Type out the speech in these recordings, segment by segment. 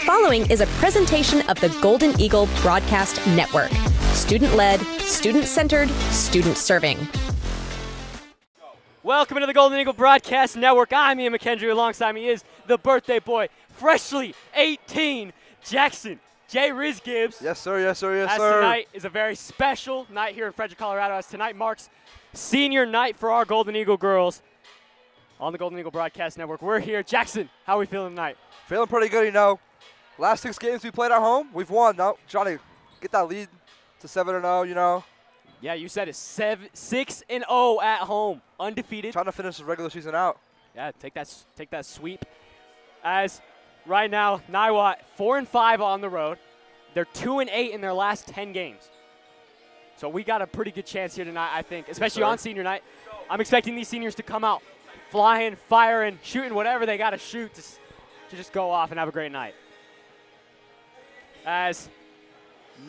following is a presentation of the Golden Eagle Broadcast Network. Student-led, student-centered, student-serving. Welcome to the Golden Eagle Broadcast Network. I'm Ian MacHendrie. Alongside me is the birthday boy, freshly 18, Jaxson. J. Riz Gibbs. Yes, sir. Yes, sir. Yes, as sir. Tonight is a very special night here in Frederick, Colorado, as tonight marks senior night for our Golden Eagle girls on the Golden Eagle Broadcast Network. We're here. Jaxson, how are we feeling tonight? Feeling pretty good, you know. Last 6 games we played at home, we've won. Now, Johnny, get that lead to 7-0, you know. Yeah, you said it. 6-0 at home, undefeated. Trying to finish the regular season out. Yeah, take that sweep. As right now, Niwot 4-5 on the road. They're 2-8 in their last 10 games. So we got a pretty good chance here tonight, I think, especially on senior night. I'm expecting these seniors to come out flying, firing, shooting, whatever they got to shoot to just go off and have a great night. As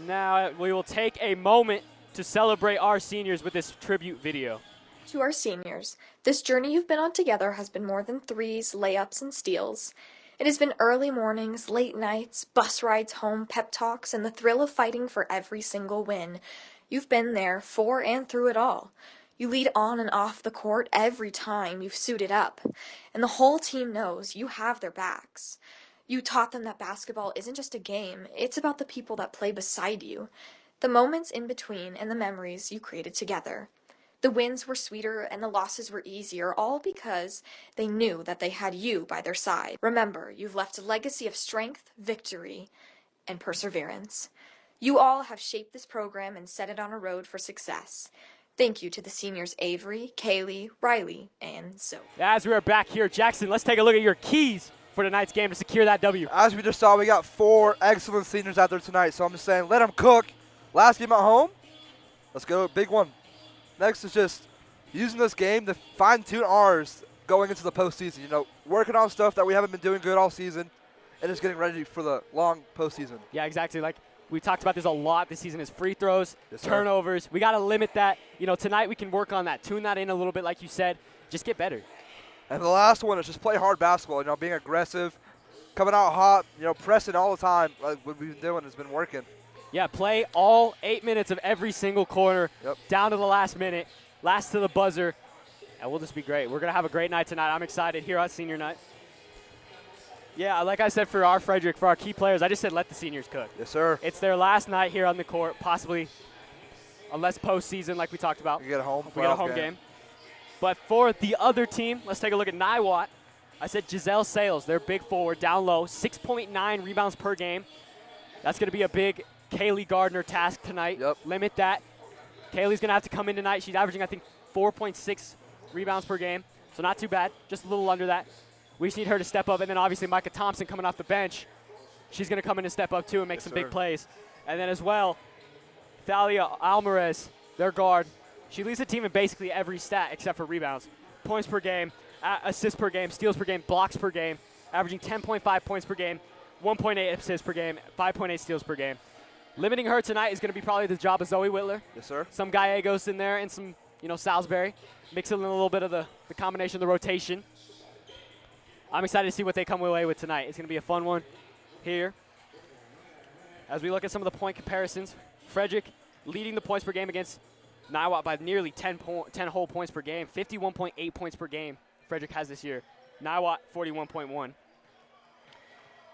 now we will take a moment to celebrate our seniors with this tribute video. To our seniors, this journey you've been on together has been more than threes, layups, and steals. It has been early mornings, late nights, bus rides home, pep talks, and the thrill of fighting for every single win. You've been there for and through it all. You lead on and off the court every time you've suited up, and the whole team knows you have their backs. You taught them that basketball isn't just a game, it's about the people that play beside you, the moments in between and the memories you created together. The wins were sweeter and the losses were easier, all because they knew that they had you by their side. Remember, you've left a legacy of strength, victory, and perseverance. You all have shaped this program and set it on a road for success. Thank you to the seniors Avery, Kaylee, Riley, and Zoe. As we are back here, Jaxson, let's take a look at your keys for tonight's game to secure that W. As we just saw, we got 4 excellent seniors out there tonight, so I'm just saying, let them cook. Last game at home, let's go, big one. Next is just using this game to fine-tune ours going into the postseason. You know, working on stuff that we haven't been doing good all season, and just getting ready for the long postseason. Yeah, exactly. Like we talked about this a lot this season is free throws, Yes, sir. turnovers. We got to limit that. You know, tonight we can work on that, tune that in a little bit, like you said. Just get better. And the last one is just play hard basketball, you know, being aggressive, coming out hot, you know, pressing all the time like what we've been doing has been working. Yeah, play all 8 minutes of every single quarter down to the last minute, last to the buzzer, and we'll just be great. We're going to have a great night tonight. I'm excited here on senior night. Yeah, like I said for our Frederick, for our key players, I just said let the seniors cook. Yes, sir. It's their last night here on the court, possibly, unless postseason like we talked about. We get a home game. But for the other team, let's take a look at Niwot. I said Giselle Sales, their big forward, down low, 6.9 rebounds per game. That's going to be a big Kaylee Gardner task tonight. Limit that. Kaylee's going to have to come in tonight. She's averaging, I think, 4.6 rebounds per game, so not too bad, just a little under that. We just need her to step up, and then obviously Micah Thompson coming off the bench. She's going to come in and step up, too, and make some big plays. And then as well, Thalia Alvarez, their guard, she leads the team in basically every stat except for rebounds. Points per game, assists per game, steals per game, blocks per game, averaging 10.5 points per game, 1.8 assists per game, 5.8 steals per game. Limiting her tonight is going to be probably the job of Zoe Whitler. Yes, sir. Some Gallegos in there and some, you know, Salisbury. Mixing in a little bit of the combination of the rotation. I'm excited to see what they come away with tonight. It's going to be a fun one here. As we look at some of the point comparisons, Frederick leading the points per game against Niwot by nearly 10 whole points per game. 51.8 points per game Frederick has this year. Niwot 41.1.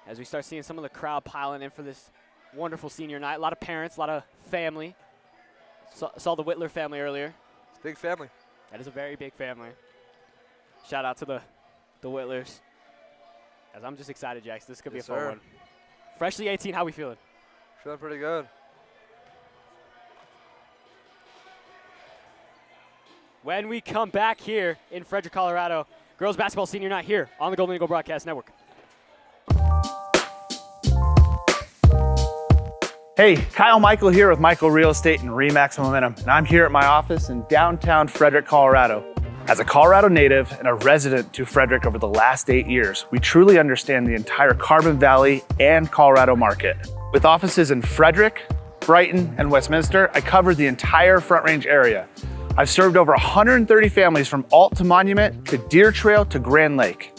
As we start seeing some of the crowd piling in for this wonderful senior night. A lot of parents, a lot of family. Saw the Whitler family earlier. It's a big family. That is a very big family. Shout out to the Whitlers. As I'm just excited, Jax. This could be a fun one. Freshly 18, how we feeling? Feeling pretty good. When we come back here in Frederick, Colorado, girls basketball senior night here on the Golden Eagle Broadcast Network. Hey, Kyle Michael here with Michael Real Estate and RE/MAX Momentum, and I'm here at my office in downtown Frederick, Colorado. As a Colorado native and a resident to Frederick over the last 8 years, we truly understand the entire Carbon Valley and Colorado market. With offices in Frederick, Brighton, and Westminster, I cover the entire Front Range area. I've served over 130 families from Alt to Monument to Deer Trail to Grand Lake.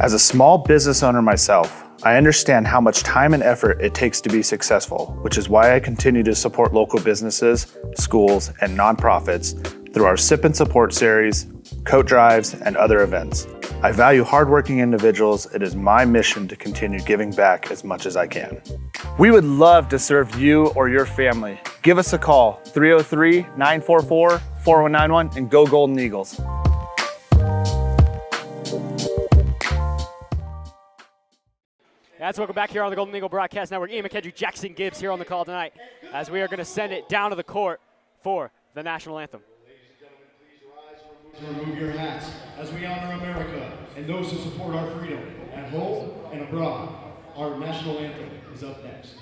As a small business owner myself, I understand how much time and effort it takes to be successful, which is why I continue to support local businesses, schools, and nonprofits through our Sip and Support series, coat drives, and other events. I value hardworking individuals. It is my mission to continue giving back as much as I can. We would love to serve you or your family. Give us a call, 303-944-4191, and go Golden Eagles. That's welcome back here on the Golden Eagle Broadcast Network. Ian MacHendrie, Jaxson, Gibbs here on the call tonight as we are going to send it down to the court for the national anthem. Remove your hats as we honor America and those who support our freedom at home and abroad. Our national anthem is up next.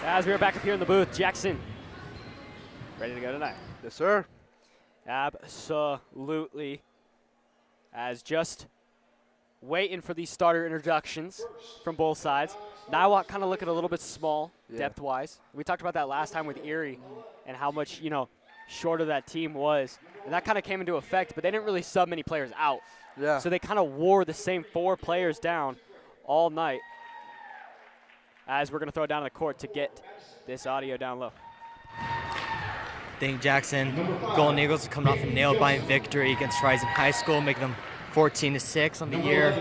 As we are back up here in the booth, Jaxson, ready to go tonight? Yes, sir. Absolutely. As just waiting for these starter introductions from both sides. Niwot kind of looking a little bit small, depth-wise. We talked about that last time with Erie and how much, shorter that team was. And that kind of came into effect, but they didn't really sub many players out. Yeah. So they kind of wore the same 4 players down all night. As we're going to throw it down to the court to get this audio down low. Thank you, Jaxson. Golden Eagles are coming off a nail-biting victory against Rising High School, making them 14-6 on the year.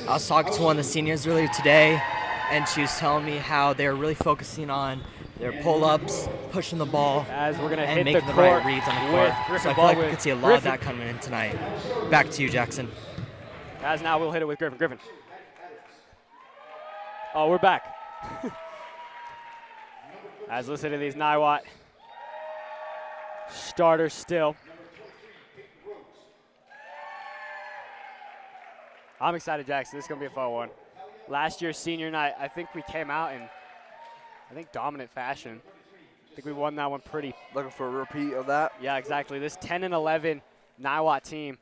I was talking to one of the seniors earlier today, and she was telling me how they're really focusing on their pull-ups, pushing the ball, as we're gonna and hit making the the right court reads on the with court. Griffin So I feel ball like we with could see a lot Griffin. of that coming in tonight. Back to you, Jaxson. As now we'll hit it with Griffin. Griffin. Oh, we're back. As listen to these Niwot starters still. I'm excited, Jaxson. This is going to be a fun one. Last year's senior night, I think we came out in, dominant fashion. I think we won that one pretty. Looking for a repeat of that? Yeah, exactly. This 10-11 Niwot team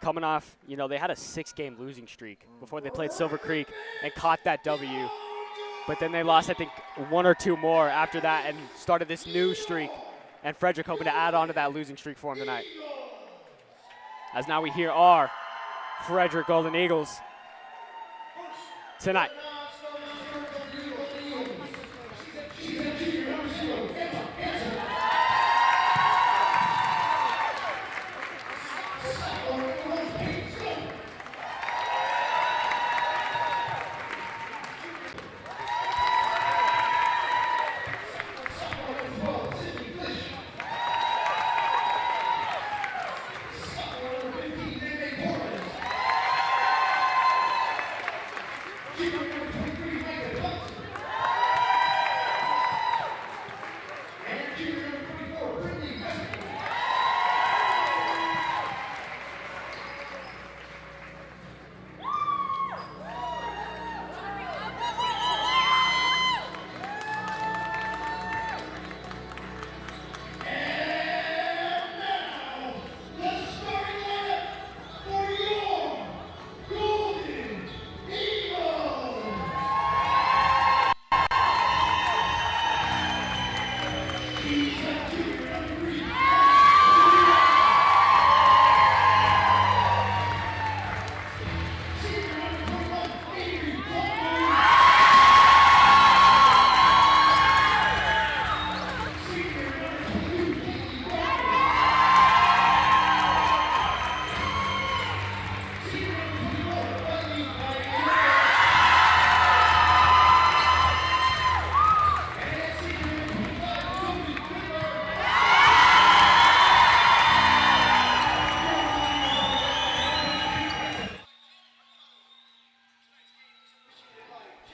coming off, they had a 6-game losing streak before they played Silver Creek and caught that W. But then they lost, I think, 1 or 2 more after that and started this new streak. And Frederick hoping to add on to that losing streak for him tonight. As now we hear our Frederick Golden Eagles tonight.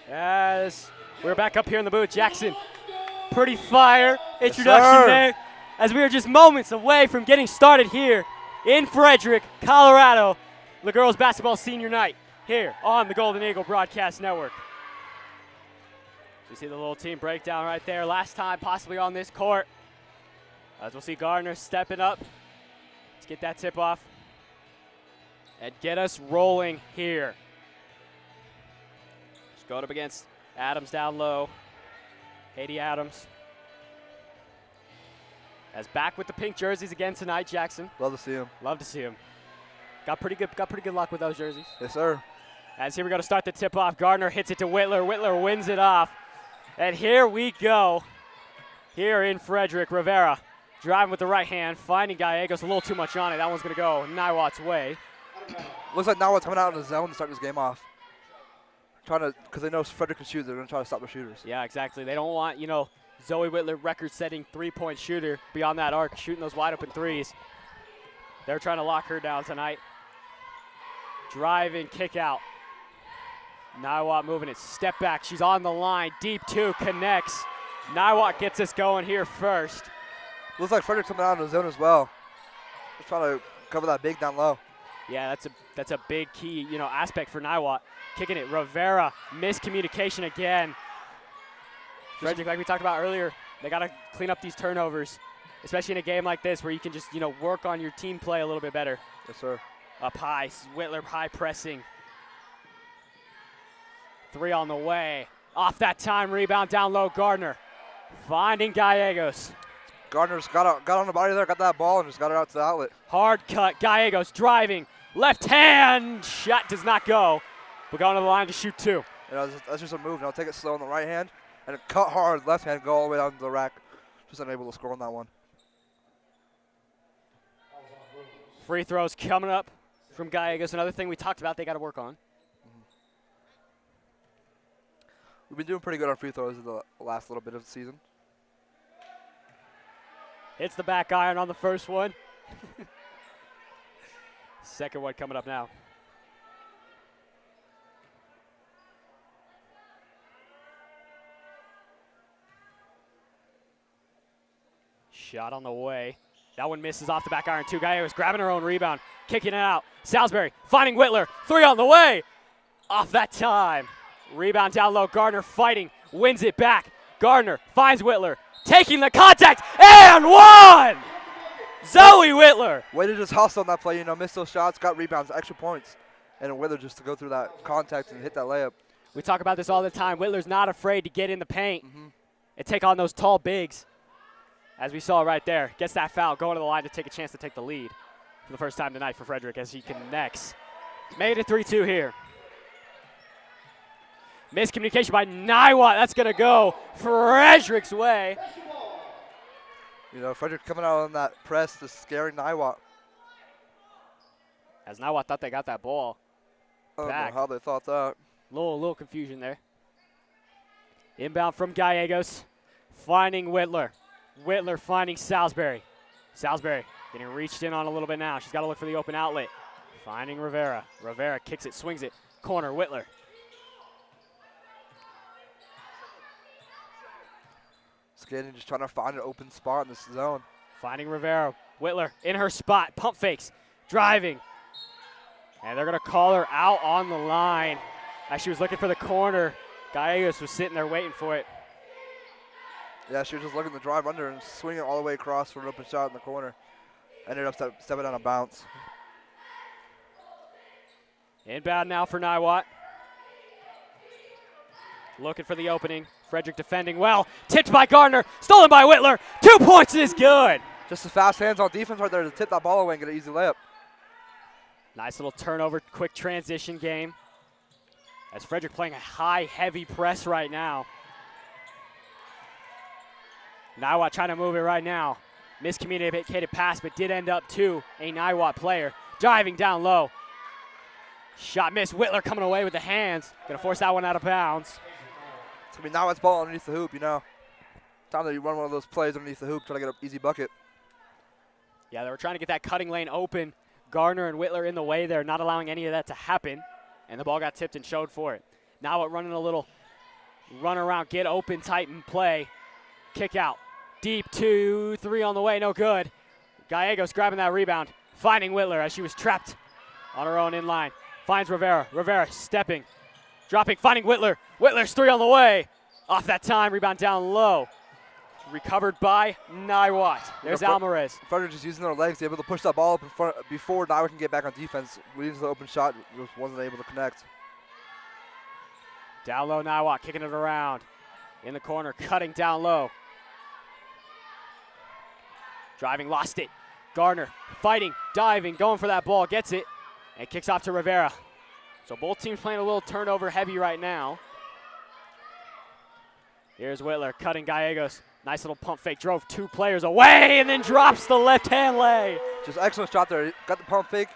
As we're back up here in the booth, Jaxson, pretty fire introduction there. As we are just moments away from getting started here in Frederick, Colorado, the girls basketball senior night here on the Golden Eagle Broadcast Network. You see the little team breakdown right there. Last time possibly on this court. As we'll see Gardner stepping up. Let's get that tip off and get us rolling here. Just going up against Adams down low. Haiti Adams. As back with the pink jerseys again tonight, Jaxson. Love to see him. Love to see him. Got pretty good luck with those jerseys. Yes, sir. As here we go to start the tip off. Gardner hits it to Whitler. Whitler wins it off. And here we go. Here in Frederick, Rivera driving with the right hand, finding Gallegos a little too much on it. That one's going to go Niwot's way. Looks like Niwot's coming out in the zone to start this game off. Trying to, because they know Frederick can shoot, they're going to try to stop the shooters. Yeah, exactly. They don't want, Zoe Whitler, record-setting three-point shooter beyond that arc, shooting those wide-open threes. They're trying to lock her down tonight. Driving, kick out. Niwot moving it, step back. She's on the line, deep two, connects. Niwot gets us going here first. Looks like Frederick's coming out in the zone as well. Just trying to cover that big down low. Yeah, that's a big key, aspect for Niwot. Kicking it, Rivera, miscommunication again. Frederick, like we talked about earlier, they got to clean up these turnovers, especially in a game like this where you can just, work on your team play a little bit better. Yes, sir. Up high, Whitler high pressing. Three on the way. Off that time, rebound down low, Gardner. Finding Gallegos. Gardner's got on the body there, got that ball, and just got it out to the outlet. Hard cut, Gallegos driving. Left hand, shot does not go. But going to the line to shoot two. That's just a move. Now take it slow on the right hand, and cut hard, left hand, go all the way down to the rack. Just unable to score on that one. Free throws coming up from Gallegos. Another thing we talked about they got to work on. We've been doing pretty good on free throws in the last little bit of the season. Hits the back iron on the first one. Second one coming up now. Shot on the way. That one misses off the back iron too. Gallegos grabbing her own rebound, kicking it out. Salisbury finding Whitler. Three on the way. Off that time. Rebound down low. Gardner fighting. Wins it back. Gardner finds Whitler. Taking the contact. And one! Zoe Whitler. Way to just hustle on that play. Missed those shots, got rebounds, extra points. And Whitler just to go through that contact and hit that layup. We talk about this all the time. Whitler's not afraid to get in the paint and take on those tall bigs. As we saw right there, gets that foul, going to the line to take a chance to take the lead for the first time tonight for Frederick as he connects. Made it 3-2 here. Miscommunication by Niwot. That's going to go Frederick's way. Frederick coming out on that press, just scaring Niwot. As Niwot thought they got that ball I back. don't know how they thought that. Little confusion there. Inbound from Gallegos, finding Whitler. Whitler finding Salisbury. Salisbury getting reached in on a little bit now. She's got to look for the open outlet. Finding Rivera. Rivera kicks it, swings it. Corner, Whitler. Skating, just trying to find an open spot in this zone. Finding Rivera. Whitler in her spot. Pump fakes. Driving. And they're going to call her out on the line. As she was looking for the corner, Gallegos was sitting there waiting for it. Yeah, she was just looking to drive under and swing it all the way across for an open shot in the corner. Ended up stepping on a bounce. Inbound now for Niwot. Looking for the opening. Frederick defending well. Tipped by Gardner. Stolen by Whitler. 2 points is good. Just the fast hands on defense right there to tip that ball away and get an easy layup. Nice little turnover, quick transition game. As Frederick playing a high, heavy press right now. Niwot trying to move it right now. Miscommunicated pass, but did end up to a Niwot player. Driving down low. Shot miss. Whitler coming away with the hands. Gonna force that one out of bounds. It's gonna be Niwot's ball underneath the hoop, Time that you run one of those plays underneath the hoop, try to get an easy bucket. Yeah, they were trying to get that cutting lane open. Gardner and Whitler in the way there, not allowing any of that to happen. And the ball got tipped and showed for it. Niwot running a little run around, get open, tight, and play. Kick out. Deep 2-3 on the way, no good. Gallegos grabbing that rebound, finding Whitler as she was trapped on her own in line. Finds Rivera. Rivera stepping, dropping, finding Whitler. Whitler's 3 on the way. Off that time, rebound down low. Recovered by Niwot. There's Alvarez. Frederick just using their legs, able to push that ball up in front before Niwot can get back on defense. Leading to the open shot, just wasn't able to connect. Down low, Niwot kicking it around. In the corner, cutting down low. Driving, lost it. Gardner fighting, diving, going for that ball, gets it, and kicks off to Rivera. So both teams playing a little turnover heavy right now. Here's Whitler cutting Gallegos. Nice little pump fake, drove 2 players away and then drops the left hand lay. Just excellent shot there. Got the pump fake,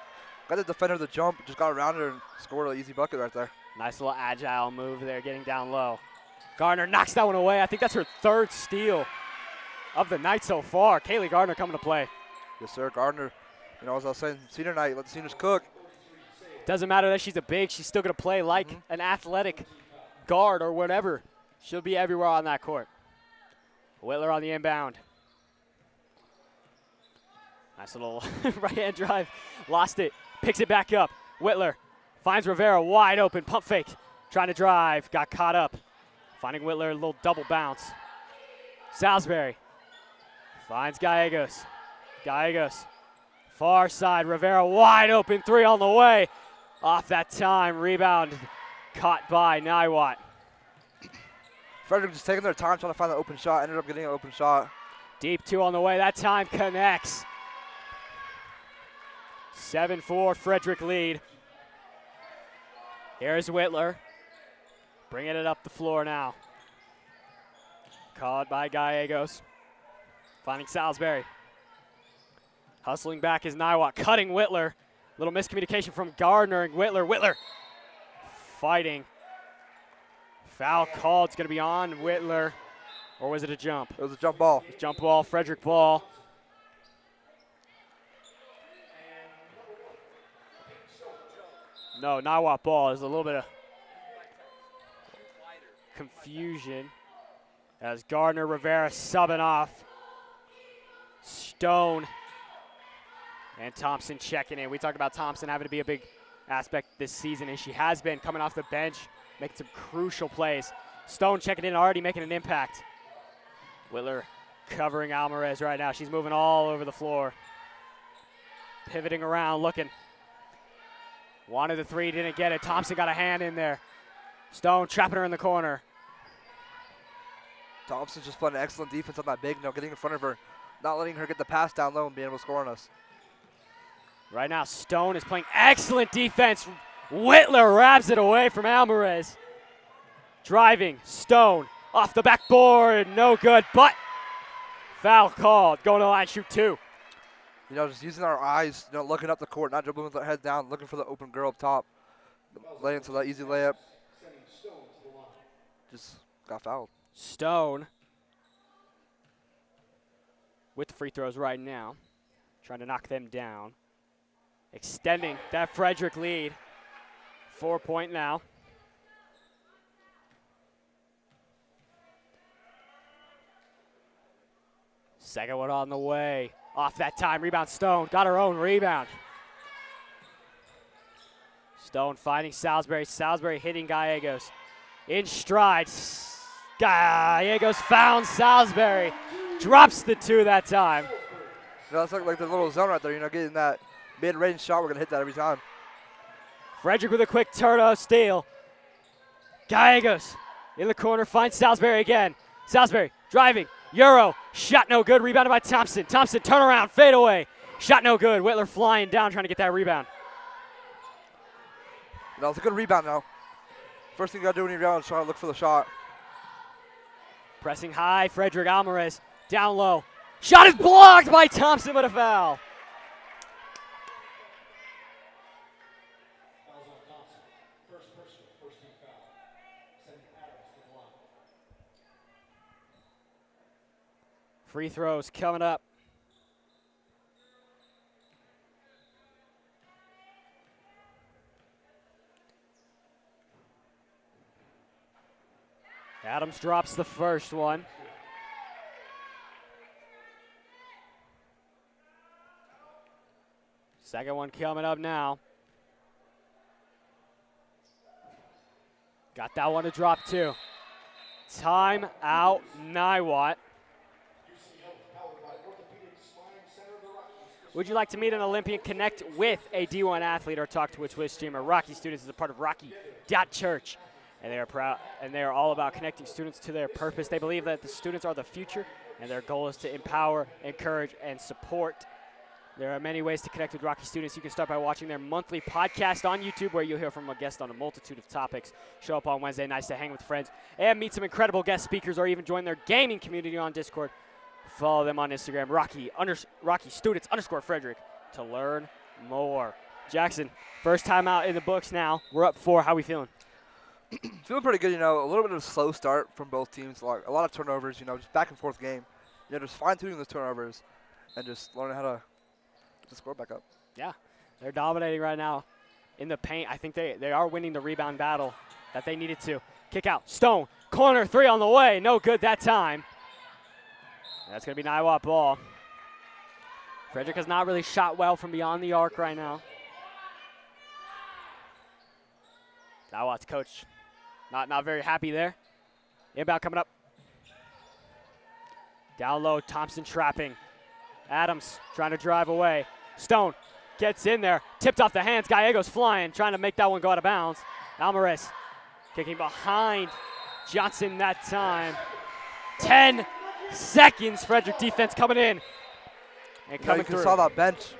got the defender to jump, just got around her and scored an easy bucket right there. Nice little agile move there, getting down low. Gardner knocks that one away. I think that's her 3rd steal of the night so far. Kaylee Gardner coming to play. Yes, sir. Gardner, you know, as I was saying, senior night, let the seniors cook. Doesn't matter that she's a big, she's still going to play like an athletic guard or whatever. She'll be everywhere on that court. Whitler on the inbound. Nice little right-hand drive. Lost it. Picks it back up. Whitler finds Rivera wide open. Pump fake. Trying to drive. Got caught up. Finding Whitler a little double bounce. Salisbury finds Gallegos. Gallegos. Far side. Rivera wide open. 3 on the way. Off that time. Rebound caught by Niwot. Frederick just taking their time trying to find the open shot. Ended up getting an open shot. Deep 2 on the way. That time connects. 7-4 Frederick lead. Here's Whitler. Bringing it up the floor now. Caught by Gallegos. Finding Salisbury. Hustling back is Niwot. Cutting Whitler. Little miscommunication from Gardner and Whitler. Whitler fighting. Foul called. It's going to be on Whitler. Or was it a jump? It was a jump ball. Jump ball, Frederick ball. No, Niwot ball. There's a little bit of confusion as Gardner Rivera subbing off. Stone and Thompson checking in. We talked about Thompson having to be a big aspect this season, and she has been coming off the bench, making some crucial plays. Stone checking in, already making an impact. Whitler covering Alvarez right now. She's moving all over the floor. Pivoting around, looking. Wanted the 3, didn't get it. Thompson got a hand in there. Stone trapping her in the corner. Thompson's just playing excellent defense on that big, getting in front of her, not letting her get the pass down low and being able to score on us. Right now, Stone is playing excellent defense. Whitler wraps it away from Alvarez. Driving, Stone off the backboard, no good, but foul called. Going to the line, shoot 2. Just using our eyes, looking up the court, not dribbling with our head down, looking for the open girl up top, laying into that easy layup. Just got fouled. Stone with the free throws right now, trying to knock them down. Extending that Frederick lead. 4-point now. Second one on the way. Off that time, rebound Stone. Got her own rebound. Stone finding Salisbury. Salisbury hitting Gallegos. In stride. Gallegos found Salisbury. Drops the 2 that time. That's like the little zone right there, getting that mid-range shot. We're going to hit that every time. Frederick with a quick turn steal. Gallegos in the corner, finds Salisbury again. Salisbury driving. Euro, shot no good, rebounded by Thompson. Thompson, turn around, fade away. Shot no good. Whitler flying down, trying to get that rebound. That was a good rebound now. First thing you got to do when you rebound is try to look for the shot. Pressing high, Frederick Alvarez, down low. Shot is blocked by Thompson, but a foul. Free throws coming up. Adams drops the first one. Second one coming up now. Got that one to drop too. Time out, Niwot. Would you like to meet an Olympian, connect with a D1 athlete, or talk to a Twitch streamer? Rocky Students is a part of Rocky.Church, and they are proud, and they are all about connecting students to their purpose. They believe that the students are the future, and their goal is to empower, encourage, and support. There are many ways to connect with Rocky Students. You can start by watching their monthly podcast on YouTube, where you'll hear from a guest on a multitude of topics. Show up on Wednesday nights to hang with friends and meet some incredible guest speakers, or even join their gaming community on Discord. Follow them on Instagram, Rocky Students _ Frederick, to learn more. Jaxson, first time out in the books now. We're up 4. How we feeling? Feeling pretty good, you know. A little bit of a slow start from both teams. Like a lot of turnovers, you know, just back and forth game. You know, just fine-tuning those turnovers and just learning how to score back up. Yeah, they're dominating right now in the paint. I think they are winning the rebound battle that they needed to. Kick out, Stone, corner 3 on the way. No good that time. That's going to be Niwot ball. Frederick has not really shot well from beyond the arc right now. Niwot's coach not very happy there. Inbound coming up. Down low, Thompson trapping. Adams trying to drive away. Stone gets in there, tipped off the hands. Gallegos flying, trying to make that one go out of bounds. Alvarez kicking behind Johnson that time. 10 seconds. Frederick defense coming in and coming through. You saw that bench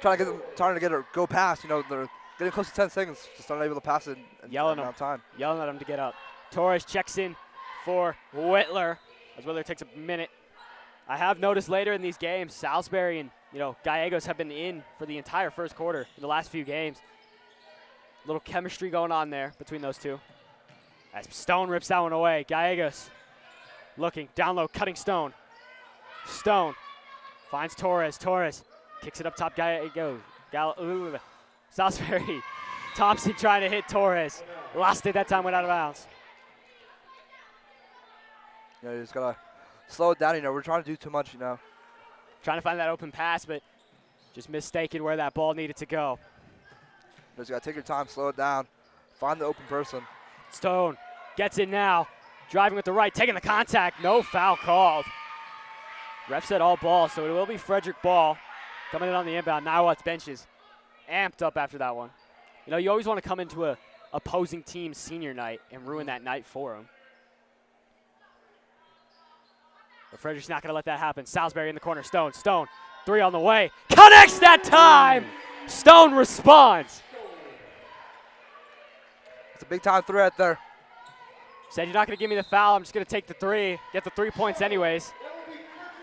trying to get her go past. You know, they're getting close to 10 seconds, just not able to pass it in yelling amount of time. Yelling at him to get up. Torres checks in for Whitler, as Whitler takes a minute. I have noticed later in these games, Salisbury and Gallegos have been in for the entire first quarter in the last few games. A little chemistry going on there between those two. As Stone rips that one away. Gallegos looking down low, cutting Stone. Stone finds Torres. Torres kicks it up top. Gallegos. Salisbury. Thompson trying to hit Torres. Lost it that time, went out of bounds. Yeah, you just gotta slow it down. You know, we're trying to do too much. You know, trying to find that open pass, but just mistaken where that ball needed to go. You just gotta take your time, slow it down, find the open person. Stone gets in now, driving with the right, taking the contact. No foul called. Ref said all ball, so it will be Frederick ball coming in on the inbound. Niwot's benches amped up after that one. You know, you always want to come into a opposing team's senior night and ruin that night for them. But Frederick's not going to let that happen. Salisbury in the corner. Stone. 3 on the way. Connects that time. Stone responds. It's a big-time 3 right there. Said, you're not going to give me the foul. I'm just going to take the 3. Get the 3 points anyways.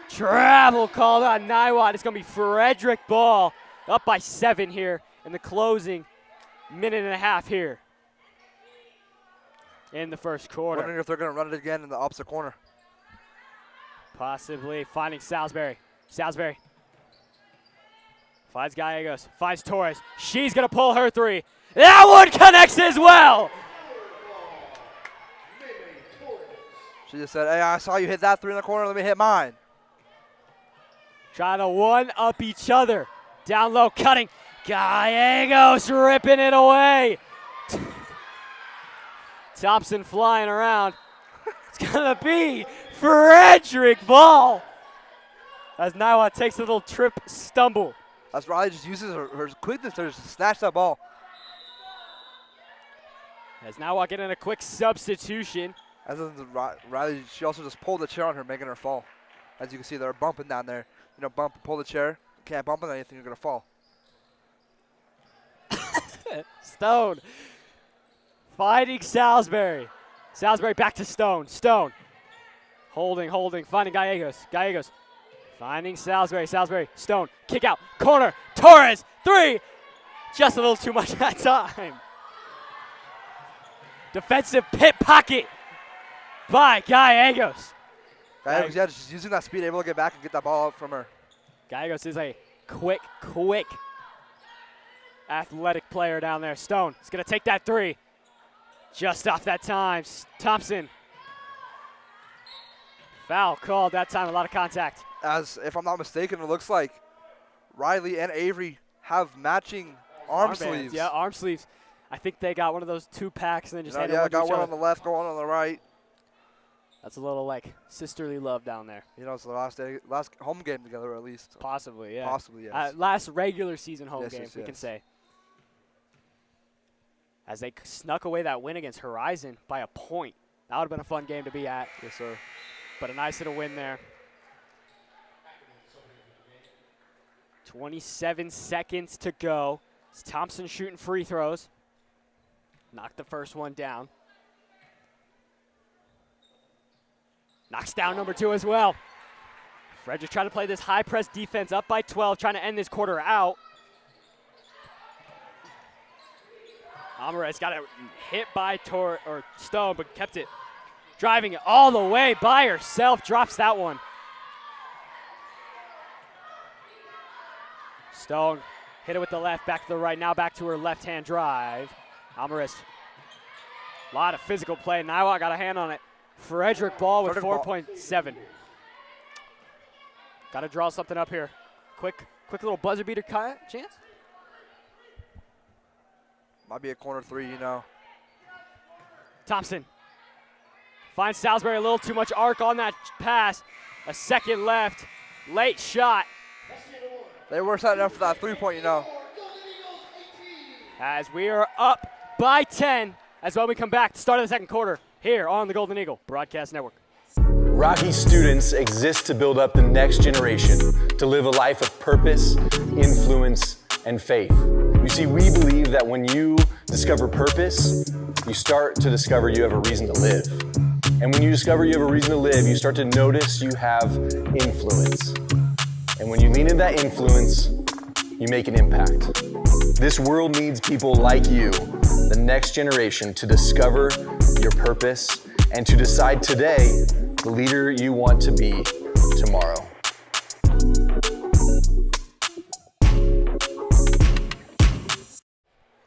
Travel called on Niwot. It's going to be Frederick ball. Up by 7 here in the closing minute and a half here in the first quarter. Wondering if they're going to run it again in the opposite corner. Possibly finding Salisbury. Salisbury finds Gallegos, finds Torres. She's going to pull her 3. That one connects as well. She just said, hey, I saw you hit that 3 in the corner. Let me hit mine. Trying to one-up each other. Down low, cutting. Gallegos ripping it away. Thompson flying around. It's going to be Frederick ball. As Niwot takes a little trip stumble. As Riley just uses her quickness to just snatch that ball. As Niwot getting a quick substitution. As Riley, she also just pulled the chair on her, making her fall. As you can see, they're bumping down there. You know, bump, pull the chair. Can't bump on anything, you're going to fall. Stone fighting Salisbury. Salisbury back to Stone. Stone holding, finding Gallegos. Gallegos finding Salisbury. Salisbury, Stone, kick out, corner, Torres, 3. Just a little too much that time. Defensive pit pocket by Gallegos. Gallegos, yeah, just using that speed, able to get back and get that ball out from her. Gallegos is a quick athletic player down there. Stone is going to take that 3. Just off that time. Thompson Foul called that time, a lot of contact. As if I'm not mistaken, it looks like Riley and Avery have matching arm Armbands, sleeves. Yeah, arm sleeves. I think they got one of those 2 packs and then just handed Yeah, one to got each one other. on the left, got one on the right. That's a little like sisterly love down there. You know, it's the last home game together at least. Possibly, yeah. Possibly, yes. Last regular season home Yes, game, yes, we can yes. say. As they snuck away that win against Horizon by a point. That would have been a fun game to be at. Yes, sir. But a nice little win there. 27 seconds to go. It's Thompson shooting free throws. Knocked the first one down. Knocks down number 2 as well. Frederick trying to play this high press defense, up by 12, trying to end this quarter out. Alvarez got it hit by Stone, but kept it. Driving it all the way by herself, drops that one. Stone hit it with the left, back to the right, now back to her left-hand drive. Alvarez, a lot of physical play. Niwot got a hand on it. Frederick ball with 4.7. Got to draw something up here. Quick little buzzer beater chance. Might be a corner 3, you know. Thompson finds Salisbury, a little too much arc on that pass. A second left. Late shot. They were setting up for that 3-point, you know. As we are up by 10 as well we come back to start of the second quarter here on the Golden Eagle Broadcast Network. Rocky students exist to build up the next generation, to live a life of purpose, influence, and faith. You see, we believe that when you discover purpose, you start to discover you have a reason to live. And when you discover you have a reason to live, you start to notice you have influence. And when you lean into that influence, you make an impact. This world needs people like you, the next generation, to discover your purpose and to decide today the leader you want to be tomorrow.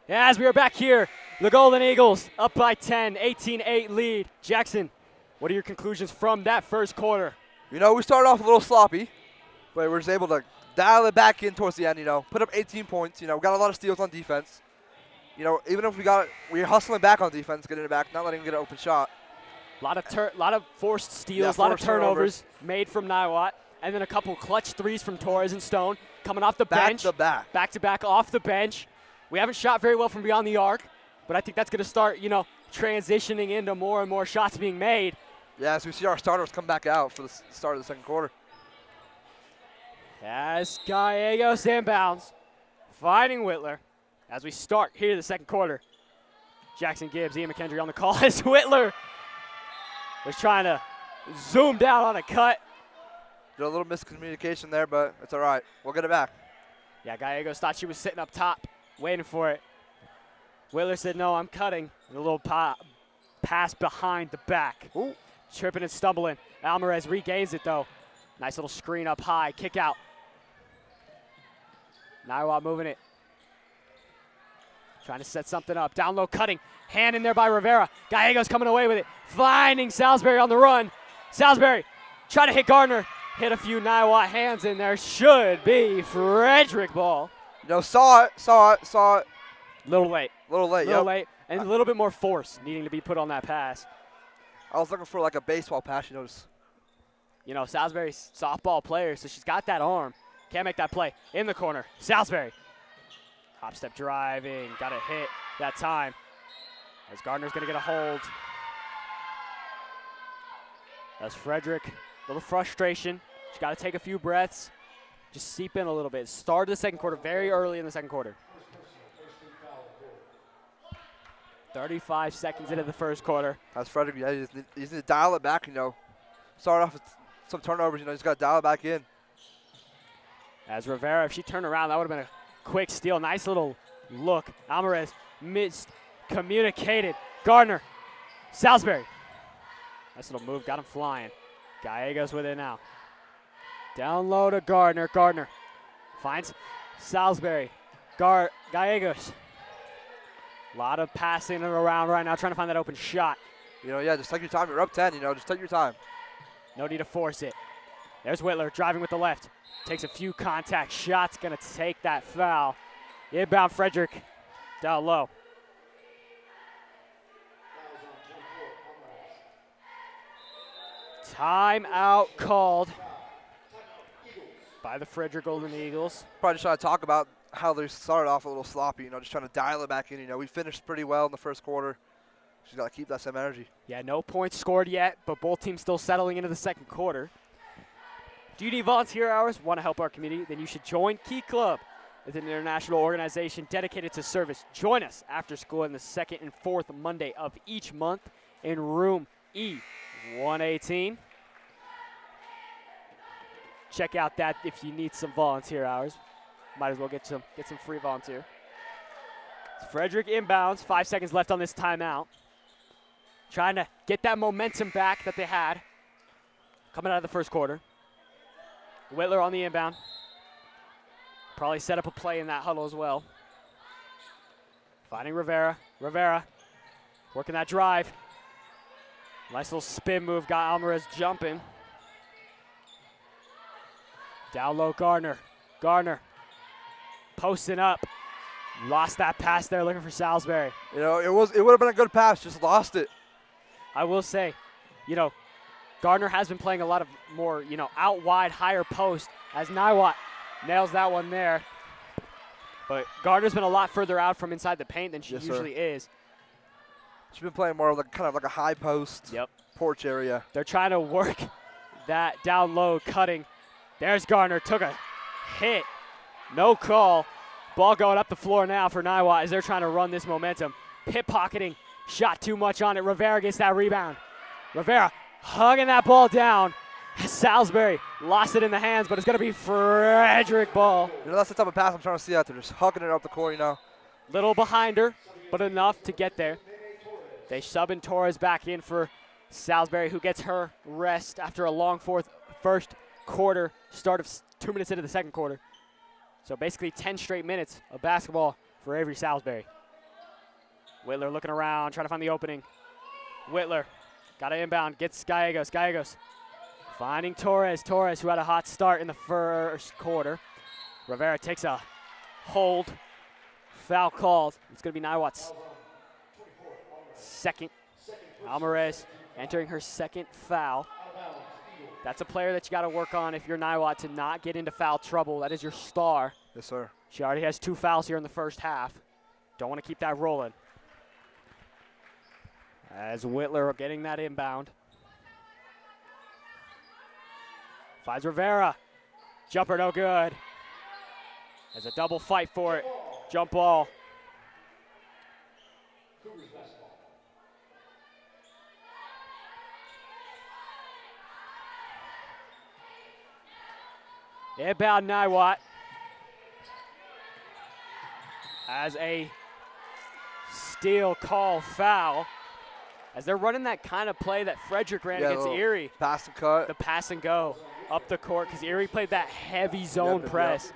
As we are back here, the Golden Eagles up by 10, 18-8 lead. Jaxson, what are your conclusions from that first quarter? You know, we started off a little sloppy, but we were just able to dial it back in towards the end, you know. Put up 18 points, you know. We got a lot of steals on defense. You know, even if we were hustling back on defense, getting it back, not letting them get an open shot. A lot of forced steals, a lot of turnovers made from Niwot, and then a couple clutch threes from Torres and Stone coming off the bench. Back to back off the bench. We haven't shot very well from beyond the arc, but I think that's going to start, you know, transitioning into more and more shots being made. Yeah, as we see our starters come back out for the start of the second quarter. As Gallegos inbounds, finding Whitler as we start here the second quarter. Jaxson, Gibbs, Ian MacHendrie on the call as Whitler was trying to zoom down on a cut. Did a little miscommunication there, but it's all right. We'll get it back. Yeah, Gallegos thought she was sitting up top, waiting for it. Whitler said, no, I'm cutting. And a little pass behind the back. Ooh. Tripping and stumbling. Alvarez regains it, though. Nice little screen up high, kick out. Niwot moving it. Trying to set something up. Down low, cutting. Hand in there by Rivera. Gallegos coming away with it. Finding Salisbury on the run. Salisbury trying to hit Gardner. Hit a few Niwot hands in there. Should be Frederick ball. You know, saw it. Little late. Little late, And a little bit more force needing to be put on that pass. I was looking for like a baseball pass, you know. You know, Salisbury's softball player, so she's got that arm. Can't make that play. In the corner, Salisbury. Hop step driving, got a hit that time. As Gardner's gonna get a hold. As Frederick, a little frustration. She's gotta take a few breaths. Just seep in a little bit. Start of the second quarter, very early in the second quarter. 35 seconds into the first quarter. That's Frederick. Yeah, you just need to dial it back, you know. Start off with some turnovers, you know, just got to dial it back in. As Rivera, if she turned around, that would have been a quick steal. Nice little look. Alvarez missed, communicated. Gardner, Salisbury. Nice little move, got him flying. Gallegos with it now. Down low to Gardner. Gardner finds Salisbury. Gallegos. A lot of passing around right now, trying to find that open shot. You know, yeah, just take your time. You're up 10, you know, just take your time. No need to force it. There's Whitler driving with the left. Takes a few contact shots, gonna take that foul. Inbound Frederick, down low. Timeout called by the Frederick Golden Eagles. Probably just trying to talk about how they started off a little sloppy, just trying to dial it back in. We finished pretty well in the first quarter. Just got to keep that same energy. Yeah, no points scored yet, but both teams still settling into the second quarter. Do you need volunteer hours? Want to help our community? Then you should join Key Club. It's an international organization dedicated to service. Join us after school on the second and fourth Monday of each month in room E118. Check out that if you need some volunteer hours. Might as well get some free volunteer. Frederick inbounds, 5 seconds left on this timeout. Trying to get that momentum back that they had coming out of the first quarter. Whitler on the inbound. Probably set up a play in that huddle as well. Finding Rivera. Rivera working that drive. Nice little spin move, got Alvarez jumping. Down low, Gardner. Gardner posting up. Lost that pass there, looking for Salisbury. It would have been a good pass, just lost it. I will say, Gardner has been playing a lot of more, out wide, higher post as Niwot nails that one there. But Gardner's been a lot further out from inside the paint than she usually is. She's been playing more of kind of like a high post porch area. They're trying to work that down low, cutting. There's Gardner, took a hit. No call. Ball going up the floor now for Niwot as they're trying to run this momentum. Pit-pocketing, shot too much on it. Rivera gets that rebound. Rivera hugging that ball down. Salisbury lost it in the hands, but it's going to be Frederick ball. That's the type of pass I'm trying to see out there, just hugging it up the court, Little behind her, but enough to get there. They subbing Torres back in for Salisbury, who gets her rest after a long first quarter, start of 2 minutes into the second quarter. So basically 10 straight minutes of basketball for Avery Salisbury. Whitler looking around, trying to find the opening. Whitler got an inbound, gets Gallegos. Gallegos finding Torres. Torres, who had a hot start in the first quarter. Rivera takes a hold. Foul called. It's going to be Niwot's second. Alvarez entering her second foul. That's a player that you got to work on if you're Niwot to not get into foul trouble. That is your star. Yes, sir. She already has 2 fouls here in the first half. Don't want to keep that rolling. As Whitler getting that inbound. Finds Rivera. Jumper no good. There's a double fight for it. Jump ball. Inbound Niwot. As a steal call foul. As they're running that kind of play that Frederick ran against Erie. Pass and cut. The pass and go up the court because Erie played that heavy zone press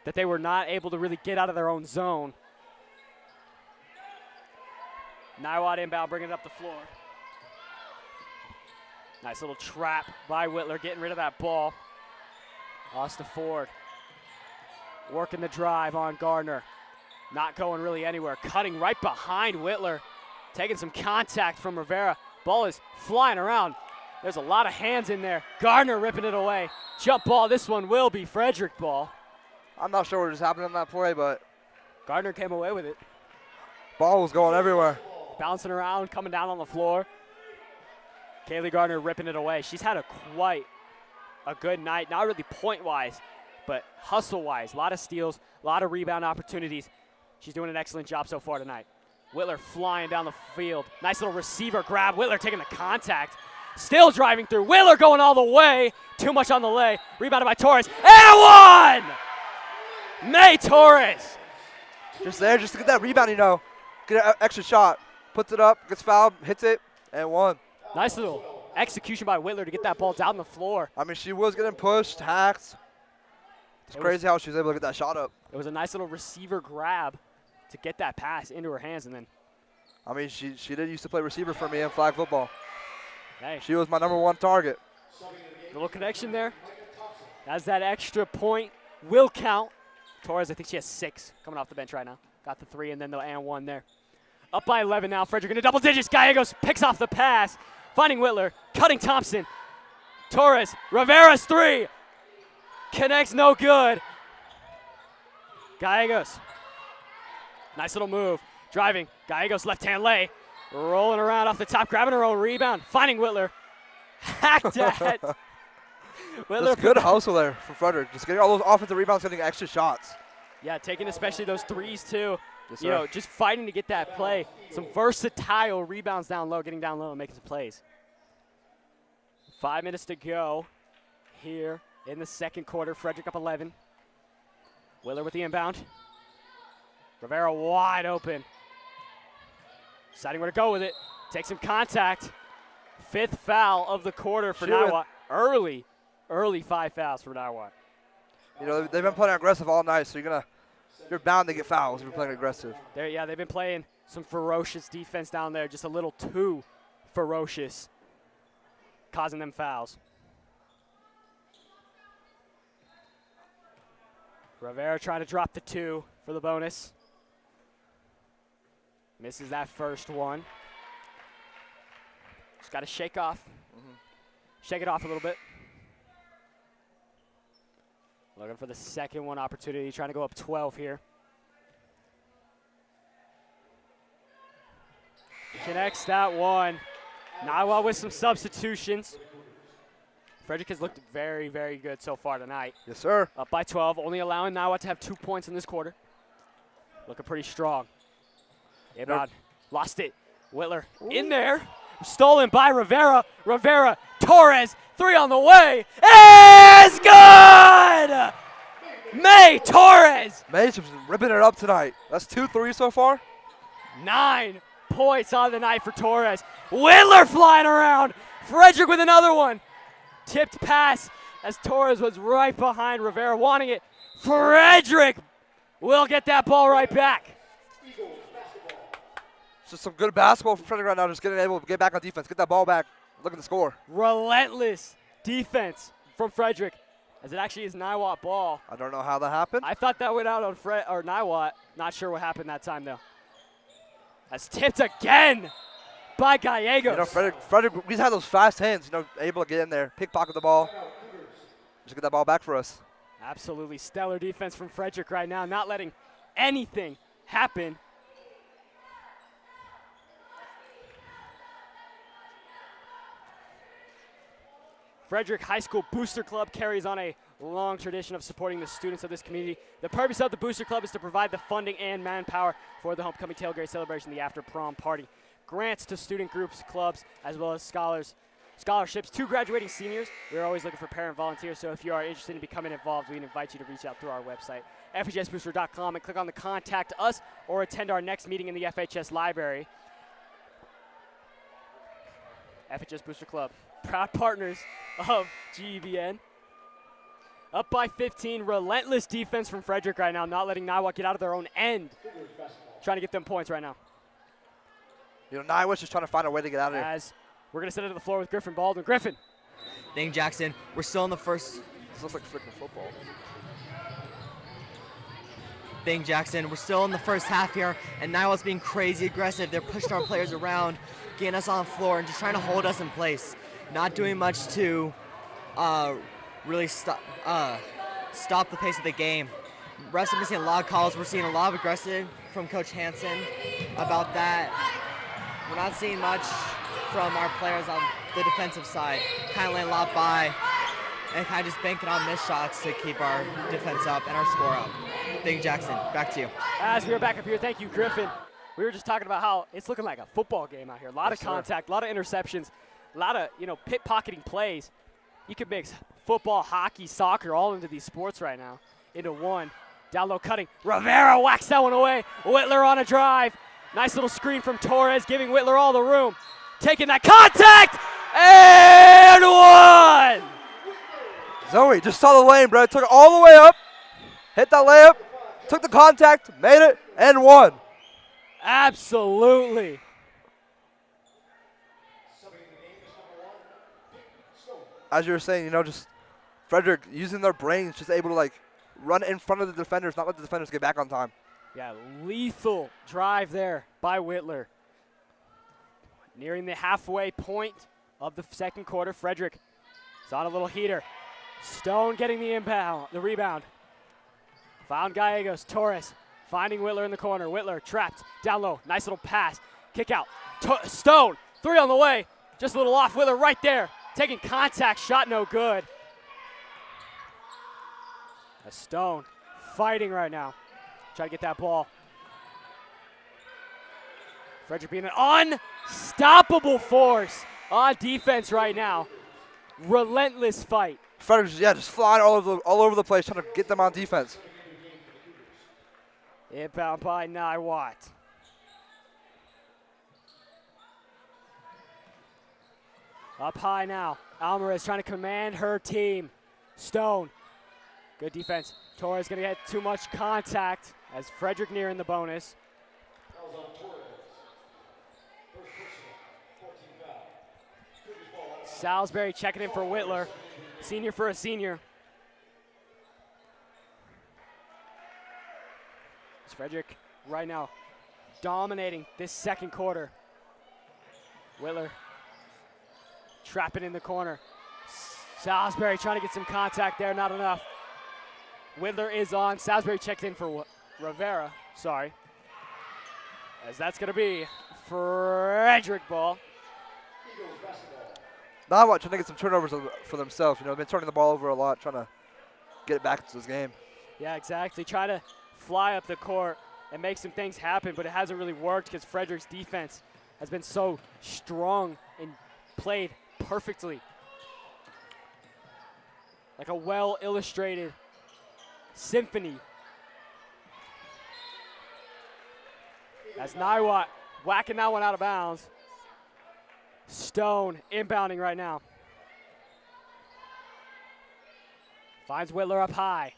that they were not able to really get out of their own zone. Niwot inbound, bringing it up the floor. Nice little trap by Whitler, getting rid of that ball. Austin Ford working the drive on Gardner. Not going really anywhere. Cutting right behind Whitler. Taking some contact from Rivera. Ball is flying around. There's a lot of hands in there. Gardner ripping it away. Jump ball. This one will be Frederick ball. I'm not sure what just happened on that play, but Gardner came away with it. Ball was going everywhere. Bouncing around, coming down on the floor. Kaylee Gardner ripping it away. She's had quite a good night. Not really point-wise, but hustle-wise. A lot of steals, a lot of rebound opportunities. She's doing an excellent job so far tonight. Whitler flying down the field. Nice little receiver grab. Whitler taking the contact. Still driving through. Whitler going all the way. Too much on the lay. Rebounded by Torres. And one! May Torres. Just there, just to get that rebound, Get an extra shot. Puts it up, gets fouled, hits it, and one. Nice little execution by Whitler to get that ball down the floor. I mean, she was getting pushed, hacked. It's crazy how she was able to get that shot up. It was a nice little receiver grab to get that pass into her hands, and then. I mean, she did used to play receiver for me in flag football. Hey. She was my #1 target. Little connection there. As that extra point will count. Torres, I think she has 6 coming off the bench right now. Got the 3 and then the and 1 there. Up by 11 now. Frederick into double digits. Gallegos picks off the pass. Finding Whitler. Cutting Thompson. Torres. Rivera's 3. Connects no good. Gallegos. Nice little move. Driving. Gallegos left hand lay. Rolling around off the top. Grabbing her own rebound. Finding Whitler. Hacked at. Whitler. Good hustle there from Frederick. Just getting all those offensive rebounds, getting extra shots. Yeah, taking especially those 3s too. Yes, you know, just fighting to get that play. Some versatile rebounds down low, getting down low and making some plays. 5 minutes to go here in the second quarter. Frederick up 11. Whitler with the inbound. Rivera wide open. Deciding where to go with it. Takes some contact. 5th foul of the quarter for Niwot. Early 5 fouls for Niwot. You know, they've been playing aggressive all night, so you're bound to get fouls if you're playing aggressive. Yeah, they've been playing some ferocious defense down there, just a little too ferocious, causing them fouls. Rivera trying to drop the 2 for the bonus. Misses that first one. Just got to shake off. Shake it off a little bit. Looking for the second one opportunity, trying to go up 12 here. Connects that one. Niwot with some substitutions. Frederick has looked very, very good so far tonight. Yes, sir. Up by 12, only allowing Niwot to have 2 points in this quarter. Looking pretty strong. Ibad lost it. Whitler in there. Stolen by Rivera. Rivera, Torres, 3 on the way. Is good! May Torres. May's just ripping it up tonight. That's 2 3s so far. 9 points on the night for Torres. Whitler flying around. Frederick with another one. Tipped pass as Torres was right behind Rivera wanting it. Frederick will get that ball right back. Just some good basketball from Frederick right now, just getting able to get back on defense, get that ball back, look at the score. Relentless defense from Frederick, as it actually is Niwot ball. I don't know how that happened. I thought that went out on Niwot. Not sure what happened that time, though. That's tipped again by Gallegos. You know, Frederick, he's had those fast hands, you know, able to get in there, pickpocket the ball, just get that ball back for us. Absolutely stellar defense from Frederick right now, not letting anything happen. Frederick High School Booster Club carries on a long tradition of supporting the students of this community. The purpose of the Booster Club is to provide the funding and manpower for the homecoming tailgate celebration, the after prom party. Grants to student groups, clubs, as well as scholarships to graduating seniors. We're always looking for parent volunteers, so if you are interested in becoming involved, we invite you to reach out through our website, FHSbooster.com, and click on the Contact Us or attend our next meeting in the FHS library. FHS Booster Club, proud partners of GEBN. Up by 15, relentless defense from Frederick right now, not letting Niwot get out of their own end. Trying to get them points right now. You know, Niwot's just trying to find a way to get out of here. As we're going to send it to the floor with Griffin Baldwin. Griffin. Thank Jaxson. We're still in the first. This looks like freaking football. Thank Jaxson. We're still in the first half here, and Niwot's being crazy aggressive. They're pushing our players around, getting us on the floor, and just trying to hold us in place. Not doing much to really stop the pace of the game. Refs have been seeing a lot of calls. We're seeing a lot of aggressive from Coach Hansen about that. We're not seeing much from our players on the defensive side. Kind of laying a lot by and kind of just banking on missed shots to keep our defense up and our score up. Thank you, Jaxson. Back to you. As we are back up here, thank you, Griffin. We were just talking about how it's looking like a football game out here. A lot of contact, a lot of interceptions, a lot of, pit-pocketing plays. You could mix football, hockey, soccer, all into these sports right now, into one. Down low cutting. Rivera whacks that one away. Whitler on a drive. Nice little screen from Torres, giving Whitler all the room. Taking that contact, and one! Zoe just saw the lane, bro. Took it all the way up, hit that layup, took the contact, made it, and won. Absolutely. as you were saying, just Frederick using their brains, just able to like run in front of the defenders, not let the defenders get back on time. Yeah, lethal drive there by Whitler. Nearing the halfway point of the second quarter, Frederick is on a little heater. Stone getting the rebound. Found Gallegos. Torres finding Whitler in the corner. Whitler trapped down low. Nice little pass. Kick out. Stone, 3 on the way. Just a little off. Whitler right there. Taking contact. Shot no good. Stone fighting right now. Try to get that ball. Frederick being an unstoppable force on defense right now. Relentless fight. Frederick's, just flying all over the place, trying to get them on defense. Inbound by Niwot. Up high now. Alvarez trying to command her team. Stone. Good defense. Torres going to get too much contact as Frederick nearing the bonus. Salisbury checking in for Whitler. Senior for a senior. It's Frederick right now dominating this second quarter. Whitler trapping in the corner. Salisbury trying to get some contact there, not enough. Whitler is on. Salisbury checked in for Rivera, sorry. As that's going to be Frederick ball. Niwot trying to get some turnovers for themselves. They've been turning the ball over a lot, trying to get it back into this game. Yeah, exactly. Try to fly up the court and make some things happen, but it hasn't really worked because Frederick's defense has been so strong and played perfectly. Like a well-illustrated symphony. As Niwot whacking that one out of bounds. Stone inbounding right now. Finds Whitler up high.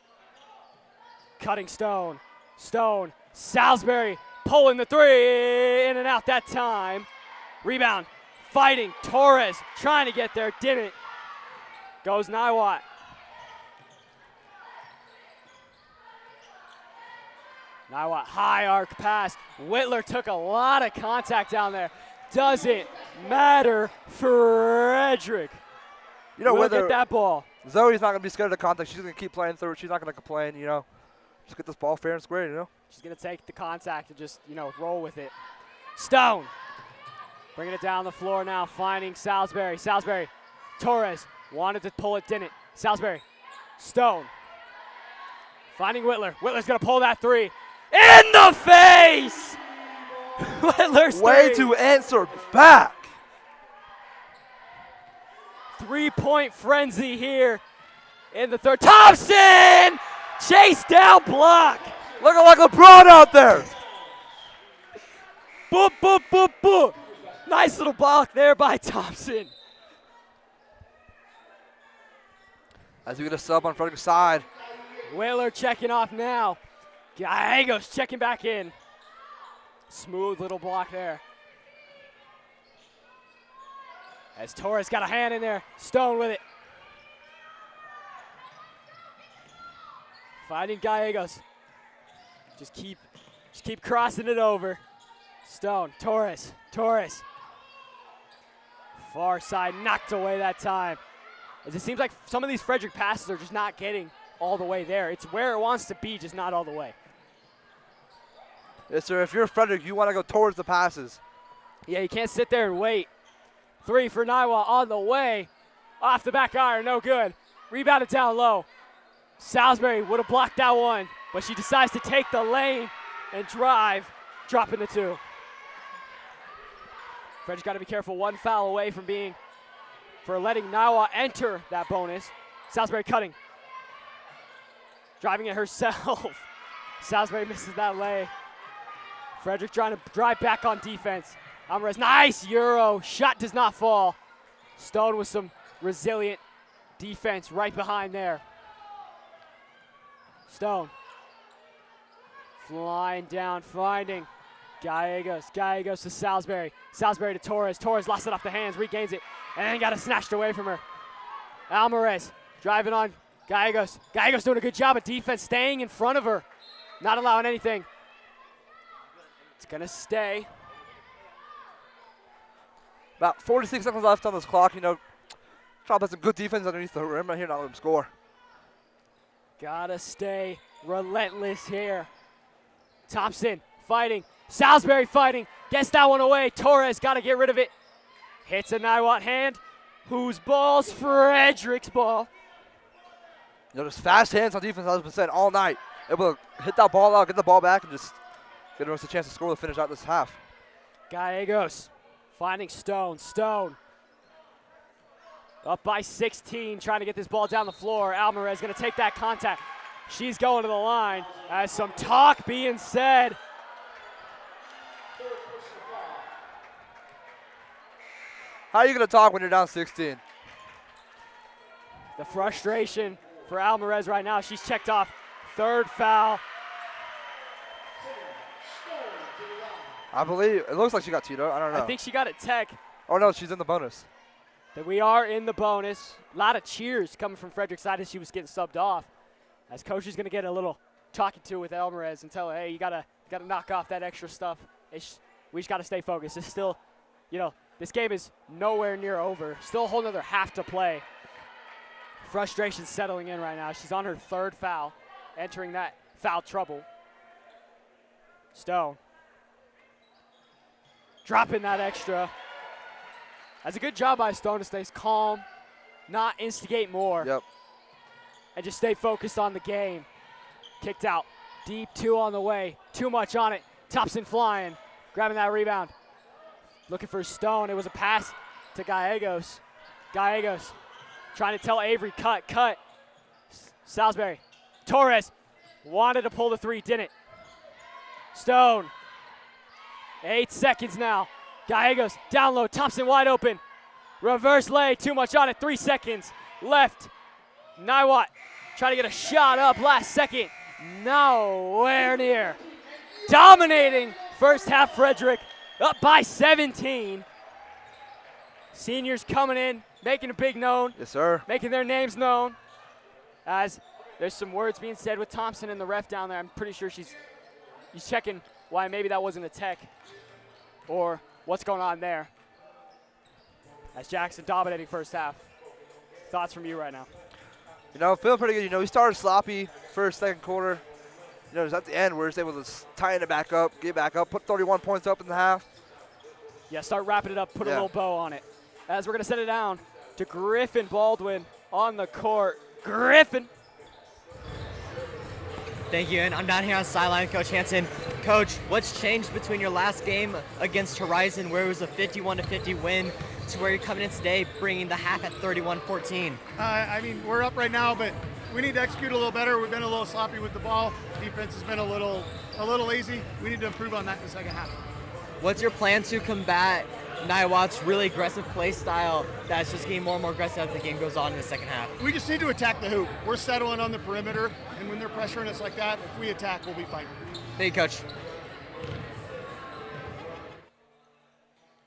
Cutting Stone. Stone. Salisbury pulling the 3. In and out that time. Rebound. Fighting. Torres trying to get there. Didn't. Goes Niwot. Niwot high arc pass. Whitler took a lot of contact down there. Doesn't matter. Frederick. We'll get that ball. Zoe's not going to be scared of the contact. She's going to keep playing through it. She's not going to complain, Just get this ball fair and square, She's going to take the contact and just, roll with it. Stone. Bringing it down the floor now, finding Salisbury. Salisbury. Torres wanted to pull it, didn't. Salisbury. Stone. Finding Whitler. Whitler's going to pull that 3. In the face! Whitler's way to answer back. 3-point frenzy here in the third. Thompson! Chase down block. Looking like LeBron out there. Boop, boop, boop, boop. Nice little block there by Thompson. As we get a sub on Frederick's side. Whitler checking off now. Gallegos checking back in. Smooth little block there. As Torres got a hand in there. Stone with it. Finding Gallegos. Just keep crossing it over. Stone, Torres. Far side knocked away that time. As it seems like some of these Frederick passes are just not getting all the way there. It's where it wants to be, just not all the way. Yes, sir. If you're Frederick, you want to go towards the passes. Yeah, you can't sit there and wait. 3 for Niwot on the way. Off the back iron, no good. Rebounded down low. Salisbury would have blocked that one, but she decides to take the lane and drive, dropping the 2. Frederick's got to be careful. 1 foul away from letting Niwot enter that bonus. Salisbury cutting. Driving it herself. Salisbury misses that lay. Frederick trying to drive back on defense. Alvarez, nice Euro. Shot does not fall. Stone with some resilient defense right behind there. Stone. Flying down, finding Gallegos. Gallegos to Salisbury. Salisbury to Torres. Torres lost it off the hands, regains it, and then got it snatched away from her. Alvarez driving on Gallegos. Gallegos doing a good job of defense, staying in front of her, not allowing anything. It's going to stay. About 46 seconds left on this clock. You know, Trop has some good defense underneath the rim right here, not let him score. Gotta stay relentless here. Thompson fighting. Salisbury fighting. Gets that one away. Torres got to get rid of it. Hits a Niwot hand. Whose ball's Frederick's ball? You know, just fast hands on defense, as I've been saying all night. Able to hit that ball out, get the ball back, and just give us a chance to score to finish out this half. Gallegos finding Stone. Stone up by 16, trying to get this ball down the floor. Alvarez going to take that contact. She's going to the line. As some talk being said. How are you going to talk when you're down 16? The frustration for Alvarez right now. She's checked off. Third foul. I believe, it looks like she got Tito. I don't know. I think she got it tech. Oh, no, she's in the bonus. But we are in the bonus. A lot of cheers coming from Frederick's side as she was getting subbed off. As coach is going to get a little talking to with Alvarez and tell her, hey, you gotta knock off that extra stuff. We just got to stay focused. It's still, you know, this game is nowhere near over. Still a whole nother half to play. Frustration settling in right now. She's on her third foul, entering that foul trouble. Stone. Dropping that extra. That's a good job by Stone to stay calm, not instigate more. Yep. And just stay focused on the game. Kicked out. Deep two on the way. Too much on it. Thompson flying. Grabbing that rebound. Looking for Stone. It was a pass to Gallegos. Gallegos trying to tell Avery, cut. Salisbury. Torres wanted to pull the three, didn't. Stone. 8 seconds now. Gallegos down low. Thompson wide open. Reverse lay. Too much on it. 3 seconds left. Niwot trying to get a shot up last second. Nowhere near. Dominating first half Frederick. Up by 17. Seniors coming in, making a big known. Yes, sir. Making their names known. As there's some words being said with Thompson and the ref down there. I'm pretty sure he's checking why maybe that wasn't a tech or what's going on there. As Jaxson dominating first half. Thoughts from you right now? You know, feeling pretty good. You know, we started sloppy first, second quarter. You know, it was at the end where we were able to tighten it back up, get back up, put 31 points up in the half. Yeah, start wrapping it up, put a little bow on it. As we're going to send it down to Griffin Baldwin on the court. Griffin. Thank you, and I'm down here on the sideline, Coach Hansen. Coach, what's changed between your last game against Horizon, where it was a 51-50 win, to where you're coming in today, bringing the half at 31-14? I mean, we're up right now, but we need to execute a little better. We've been a little sloppy with the ball. Defense has been a little lazy. We need to improve on that in the second half. What's your plan to combat Niwot's really aggressive play style that's just getting more and more aggressive as the game goes on in the second half? We just need to attack the hoop. We're settling on the perimeter, and when they're pressuring us like that, if we attack, we'll be fine. Thank you, Coach.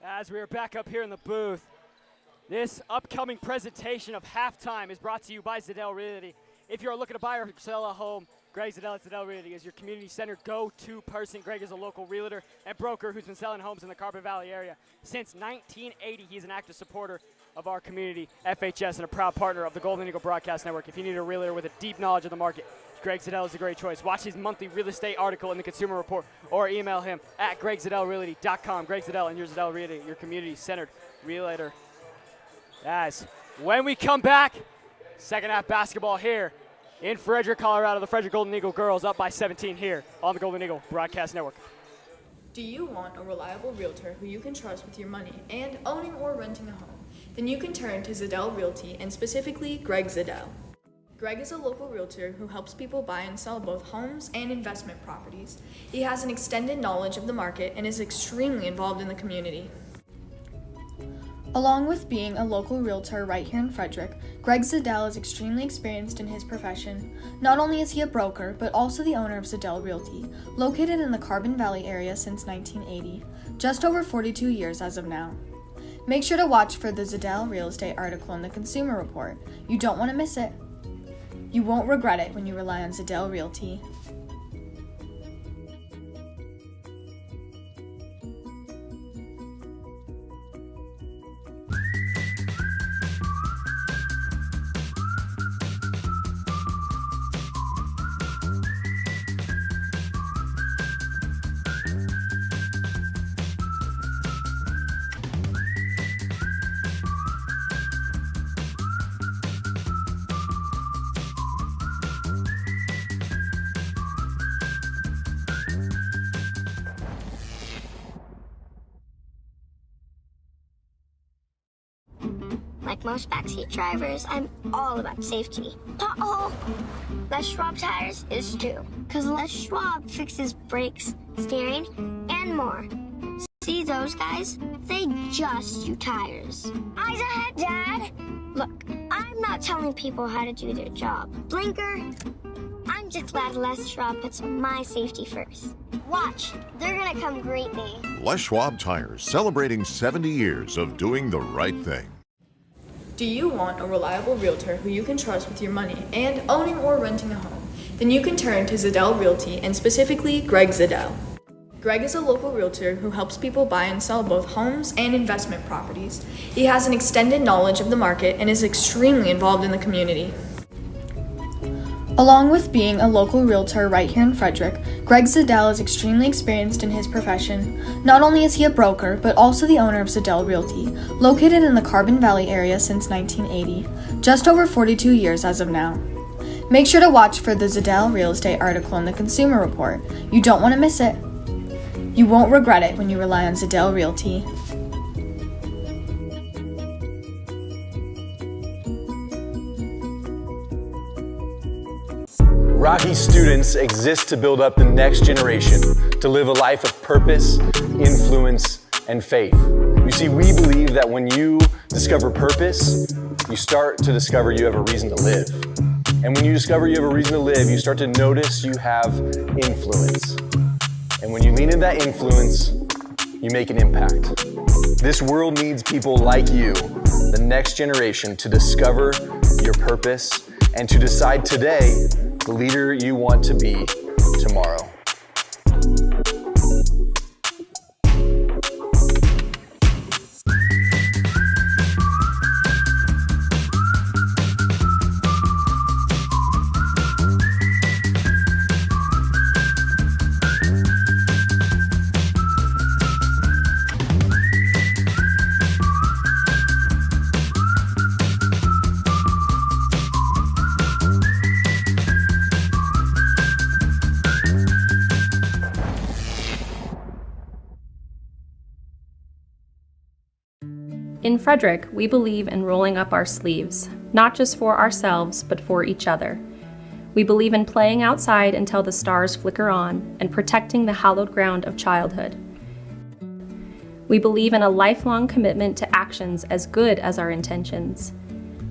As we are back up here in the booth, this upcoming presentation of Halftime is brought to you by Zedell Realty. If you are looking to buy or sell a home, Greg Zedell at Zedell Realty is your community-centered go-to person. Greg is a local realtor and broker who's been selling homes in the Carbon Valley area. Since 1980, he's an active supporter of our community, FHS, and a proud partner of the Golden Eagle Broadcast Network. If you need a realtor with a deep knowledge of the market, Greg Zedell is a great choice. Watch his monthly real estate article in the Consumer Report or email him at gregzedellrealty.com. Greg Zedell and your Zedell Realty, your community-centered realtor. As when we come back, second half basketball here in Frederick, Colorado. The Frederick Golden Eagle girls up by 17 here on the Golden Eagle Broadcast Network. Do you want a reliable realtor who you can trust with your money and owning or renting a home? Then you can turn to Zedell Realty, and specifically Greg Zedell. Greg is a local realtor who helps people buy and sell both homes and investment properties. He has an extended knowledge of the market and is extremely involved in the community. Along with being a local realtor right here in Frederick, Greg Zedell is extremely experienced in his profession. Not only is he a broker, but also the owner of Zedell Realty, located in the Carbon Valley area since 1980, just over 42 years as of now. Make sure to watch for the Zedell Real Estate article in the Consumer Report. You don't want to miss it. You won't regret it when you rely on Zedell Realty. Like most backseat drivers, I'm all about safety. Uh-oh! Les Schwab tires is too. Because Les Schwab fixes brakes, steering, and more. See those guys? They just do tires. Eyes ahead, Dad! Look, I'm not telling people how to do their job. Blinker, I'm just glad Les Schwab puts my safety first. Watch, they're gonna come greet me. Les Schwab Tires, celebrating 70 years of doing the right thing. Do you want a reliable realtor who you can trust with your money and owning or renting a home? Then you can turn to Zedell Realty and specifically Greg Zedell. Greg is a local realtor who helps people buy and sell both homes and investment properties. He has an extended knowledge of the market and is extremely involved in the community. Along with being a local realtor right here in Frederick, Greg Zedell is extremely experienced in his profession. Not only is he a broker, but also the owner of Zedell Realty, located in the Carbon Valley area since 1980, just over 42 years as of now. Make sure to watch for the Zedell Real Estate article in the Consumer Report. You don't want to miss it. You won't regret it when you rely on Zedell Realty. Rocky students exist to build up the next generation, to live a life of purpose, influence, and faith. You see, we believe that when you discover purpose, you start to discover you have a reason to live. And when you discover you have a reason to live, you start to notice you have influence. And when you lean into that influence, you make an impact. This world needs people like you, the next generation, to discover your purpose and to decide today the leader you want to be tomorrow. In Frederick, we believe in rolling up our sleeves, not just for ourselves, but for each other. We believe in playing outside until the stars flicker on and protecting the hallowed ground of childhood. We believe in a lifelong commitment to actions as good as our intentions.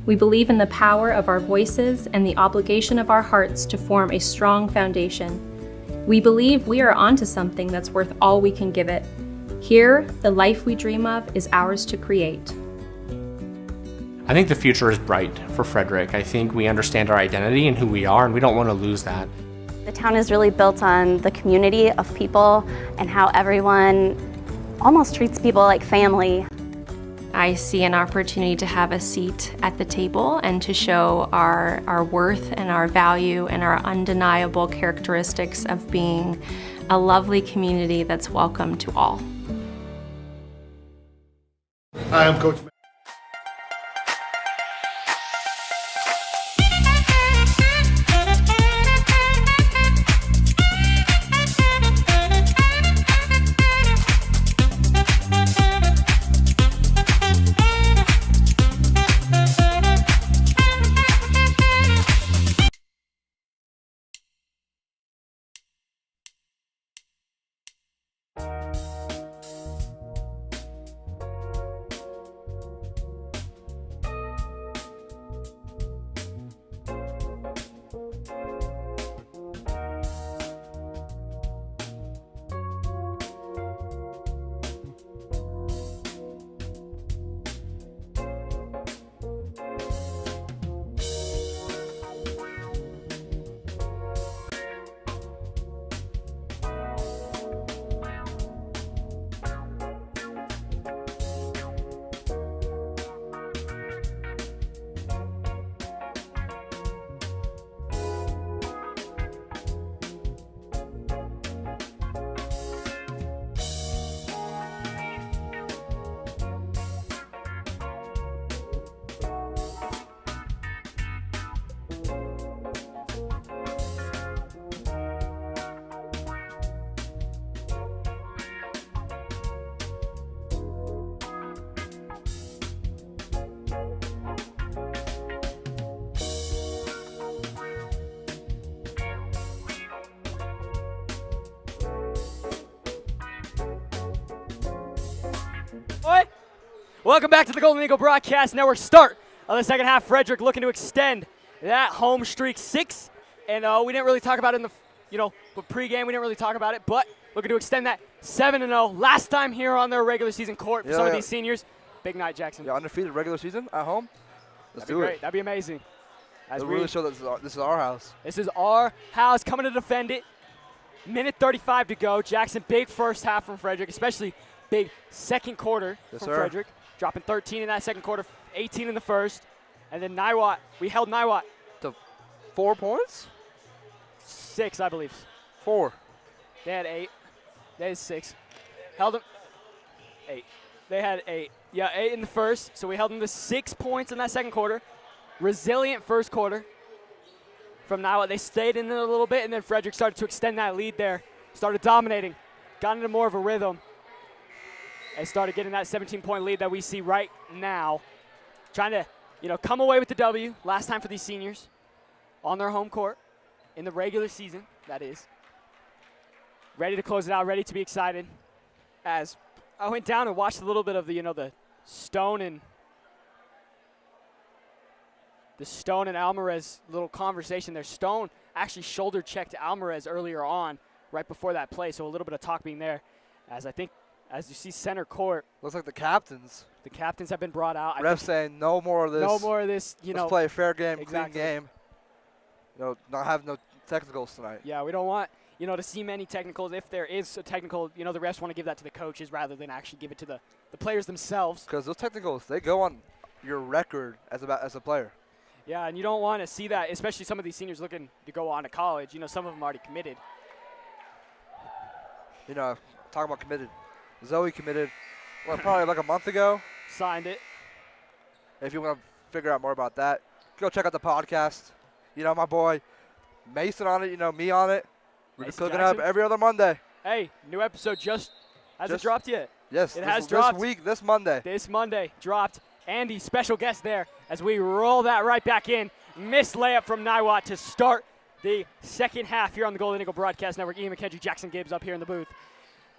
We believe in the power of our voices and the obligation of our hearts to form a strong foundation. We believe we are onto something that's worth all we can give it. Here, the life we dream of is ours to create. I think the future is bright for Frederick. I think we understand our identity and who we are, and we don't want to lose that. The town is really built on the community of people and how everyone almost treats people like family. I see an opportunity to have a seat at the table and to show our worth and our value and our undeniable characteristics of being a lovely community that's welcome to all. Hi, I'm Coach. Welcome back to the Golden Eagle Broadcast Network. Start of the second half. Frederick looking to extend that home streak 6. And we didn't really talk about it in the, with pregame. We didn't really talk about it, but looking to extend that 7-0. Last time here on their regular season court for some of these seniors. Big night, Jaxson. Yeah, undefeated regular season at home. Let's do it. That'd be amazing. It'll really show that this is our house. This is our house, coming to defend it. Minute 35 to go. Jaxson, big first half from Frederick, especially big second quarter from Frederick. Dropping 13 in that second quarter, 18 in the first. And then Niwot, we held Niwot to 4 points? 6, I believe. 4. They had 8. They had 6. Held them 8. They had 8. Yeah, 8 in the first. So we held them to 6 points in that second quarter. Resilient first quarter from Niwot. They stayed in it a little bit, and then Frederick started to extend that lead there. Started dominating. Got into more of a rhythm. And started getting that 17-point lead that we see right now. Trying to, come away with the W. Last time for these seniors on their home court in the regular season, that is. Ready to close it out, ready to be excited. As I went down and watched a little bit of the, the Stone and Alvarez little conversation there. Stone actually shoulder checked Alvarez earlier on, right before that play, so a little bit of talk being there. As I think, as you see center court. Looks like the captains. The captains have been brought out. Refs saying no more of this. No more of this, Let's play a fair game, exactly. clean game. Not have no technicals tonight. Yeah, we don't want, to see many technicals. If there is a technical, the refs want to give that to the coaches rather than actually give it to the players themselves. Because those technicals, they go on your record as a player. Yeah, and you don't want to see that, especially some of these seniors looking to go on to college. Some of them already committed. Talking about committed. Zoe committed, probably like a month ago. Signed it. If you want to figure out more about that, go check out the podcast. My boy Mason on it, me on it. We're just cooking up every other Monday. Hey, new episode hasn't dropped yet. Yes, it has dropped. This Monday. This Monday dropped. Andy, special guest there as we roll that right back in. Missed layup from Niwot to start the second half here on the Golden Eagle Broadcast Network. Ian MacHendrie, Jaxson Gibbs up here in the booth.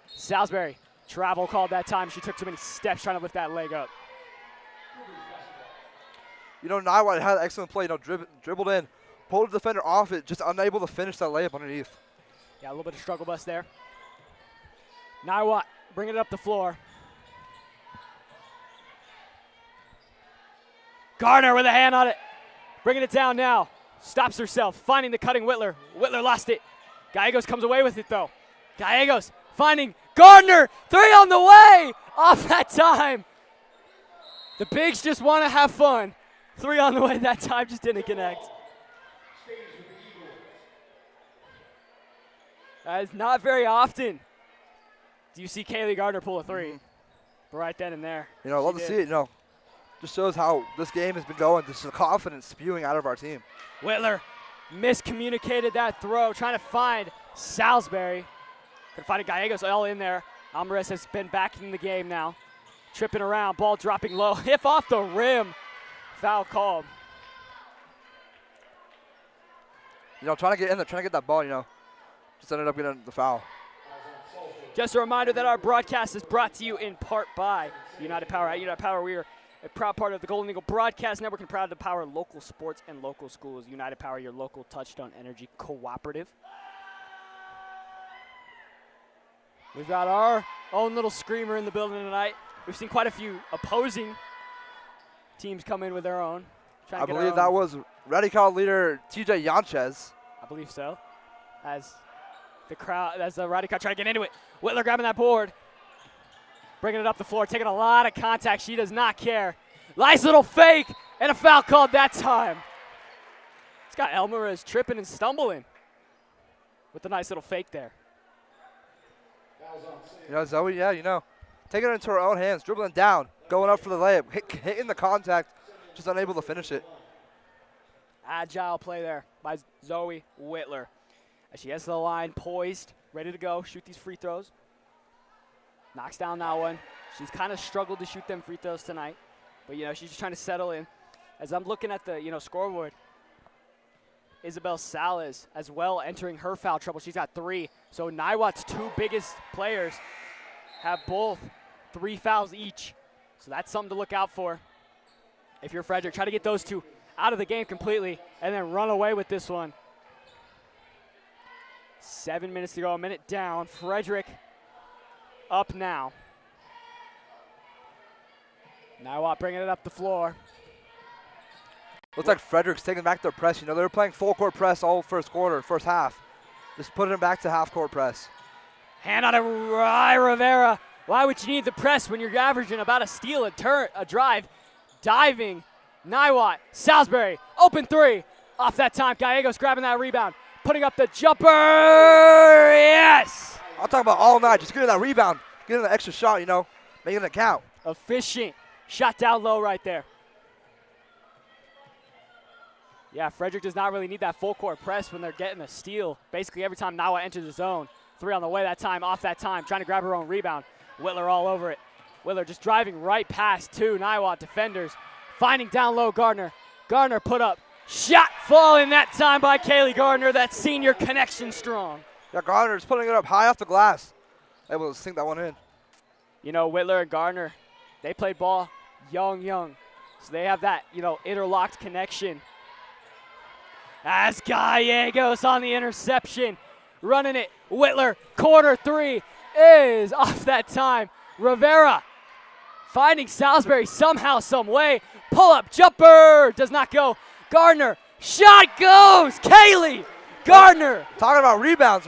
Salisbury, travel called that time. She took too many steps trying to lift that leg up. Niwot had an excellent play, dribbled in, pulled the defender off it, just unable to finish that layup underneath. Yeah, a little bit of struggle bus there. Niwot bringing it up the floor. Gardner with a hand on it. Bringing it down now. Stops herself, finding the cutting Whitler. Whitler lost it. Gallegos comes away with it, though. Gallegos finding Gardner. 3 on the way. Off that time. The bigs just want to have fun. 3 on the way that time, just didn't connect. That is not very often do you see Kaylee Gardner pull a 3. But right then and there. Love to see it, Just shows how this game has been going. Just the confidence spewing out of our team. Whitler miscommunicated that throw, trying to find Salisbury. Can find Gallegos all in there. Alvarez has been back in the game now. Tripping around, ball dropping low. Hip off the rim. Foul called. Trying to get in there, trying to get that ball, just ended up getting the foul. Just a reminder that our broadcast is brought to you in part by United Power. At United Power, we are a proud part of the Golden Eagle Broadcast Network and proud to power local sports and local schools. United Power, your local Touchstone Energy cooperative. We've got our own little screamer in the building tonight. We've seen quite a few opposing teams come in with their own. I believe that was Ready Call leader TJ Yanchez. I believe so. As the Ready Call trying to get into it. Whitler grabbing that board. Bringing it up the floor, taking a lot of contact. She does not care. Nice little fake, and a foul called that time. It's got Alvarez tripping and stumbling with a nice little fake there. Zoe, taking it into her own hands, dribbling down, going up for the layup, hitting the contact, just unable to finish it. Agile play there by Zoe Whitler. As she gets to the line, poised, ready to go, shoot these free throws. Knocks down that one. She's kind of struggled to shoot them free throws tonight. But, she's just trying to settle in. As I'm looking at the, scoreboard, Isabel Salas as well entering her foul trouble. She's got 3. So Niwot's 2 biggest players have both 3 fouls each. So that's something to look out for if you're Frederick. Try to get those two out of the game completely and then run away with this one. 7 minutes to go, a minute down. Frederick up now. Niwot bringing it up the floor. Looks like Frederick's taking back their press. You know, they were playing full court press all first quarter, first half. Just putting it back to half court press. Hand on a Rivera. Why would you need the press when you're averaging about a steal, a drive? Diving. Niwot. Salisbury. Open three. Off that time. Gallegos grabbing that rebound. Putting up the jumper. Yes! I'll talk about all night. Just getting that rebound. Getting that extra shot, you know. Making it count. Efficient. Shot down low right there. Yeah, Frederick does not really need that full court press when they're getting a steal. Basically every time Niwot enters the zone. 3 on the way that time, off that time, trying to grab her own rebound. Whitler all over it. Whitler just driving right past 2 Niwot defenders. Finding down low Gardner. Gardner put up. Shot falling that time by Kaylee Gardner. That senior connection strong. Yeah, Gardner's putting it up high off the glass. Able to sink that one in. You know, Whitler and Gardner, they played ball young. So they have that, you know, interlocked connection. As Gallegos on the interception. Running it. Whitler, corner 3 is off that time. Rivera finding Salisbury somehow, some way. Pull up, jumper, does not go. Gardner, shot goes. Kaylee Gardner. Talking about rebounds.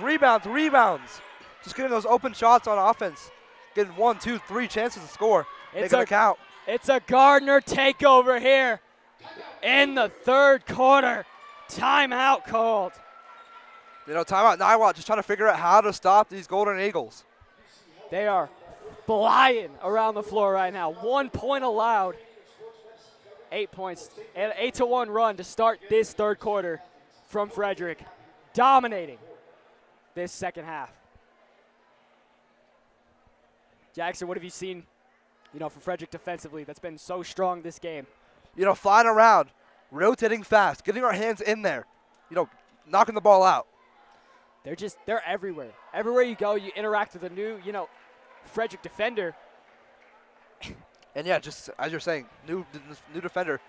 Just getting those open shots on offense. Getting 1, 2, 3 chances to score. Making it count. It's a Gardner takeover here in the third quarter. Timeout called. You know, timeout. Niwot just trying to figure out how to stop these Golden Eagles. They are flying around the floor right now. 1 point allowed. 8 points. An 8-1 run to start this third quarter from Frederick. Dominating this second half. Jaxson, what have you seen, you know, from Frederick defensively that's been so strong this game? You know, flying around, rotating fast, getting our hands in there, you know, knocking the ball out. They're everywhere. Everywhere you go, you interact with a new, you know, Frederick defender. And yeah, just as you're saying, new defender,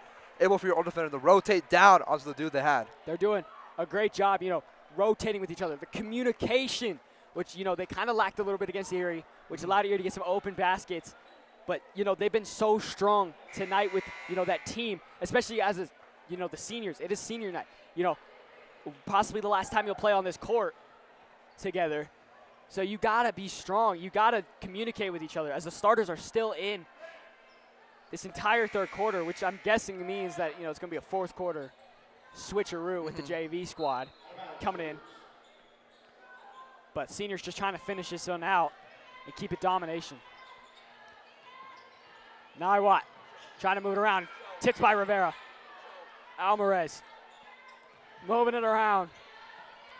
able for your old defender to rotate down onto the dude they had. They're doing a great job, you know, rotating with each other. The communication, which, you know, they kind of lacked a little bit against Erie, which allowed Erie to get some open baskets. But, you know, they've been so strong tonight with, you know, that team, especially as, you know, the seniors. It is senior night. You know, possibly the last time you'll play on this court together. So you got to be strong. You got to communicate with each other as the starters are still in this entire third quarter, which I'm guessing means that, you know, it's going to be a fourth quarter switcheroo with the JV squad coming in. But seniors just trying to finish this one out and keep it domination. Niwot trying to move it around. Tipped by Rivera. Alvarez moving it around.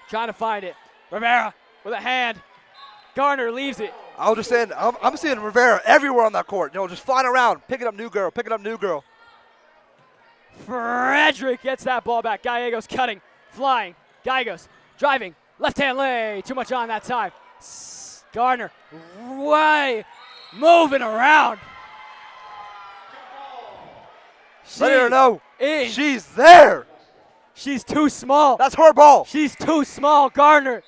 Trying to find it. Rivera with a hand. Gardner leaves it. I was just saying, I'm seeing Rivera everywhere on that court. You know, just flying around, picking up new girl. Frederick gets that ball back. Gallegos cutting, flying. Gallegos driving. Left-hand lay. Too much on that time. Gardner way moving around. Let her know. She's there. She's too small. That's her ball. She's too small. Gardner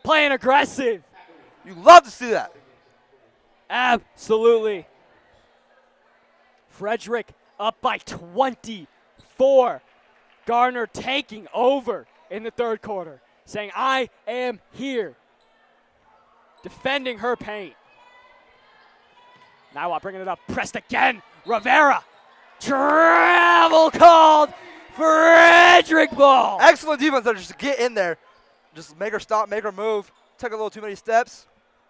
playing aggressive. You love to see that. Absolutely. Frederick up by 24. Gardner taking over in the third quarter, saying, I am here. Defending her paint. Niwot bringing it up. Pressed again. Rivera. Travel called. Frederick ball. Excellent defense there. Just get in there. Just make her stop, make her move. Take a little too many steps.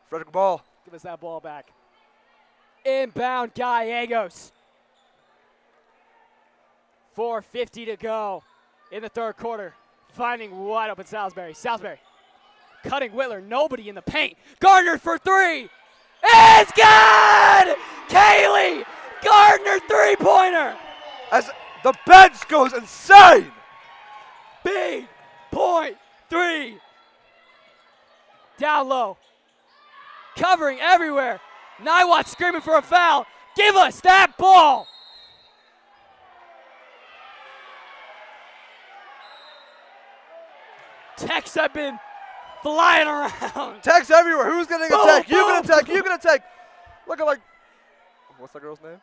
Frederick ball. Give us that ball back. Inbound Gallegos. 4:50 to go in the third quarter. Finding wide open Salisbury. Salisbury cutting Whitler. Nobody in the paint. Gardner for 3. It's good! Kaylee Gardner three-pointer. As the bench goes insane. Big point 3. Down low. Covering everywhere. Niwot screaming for a foul. Give us that ball. Techs have been flying around. Techs everywhere. Who's getting a tech? You get a tech. You get a tech. Looking like, what's that girl's name?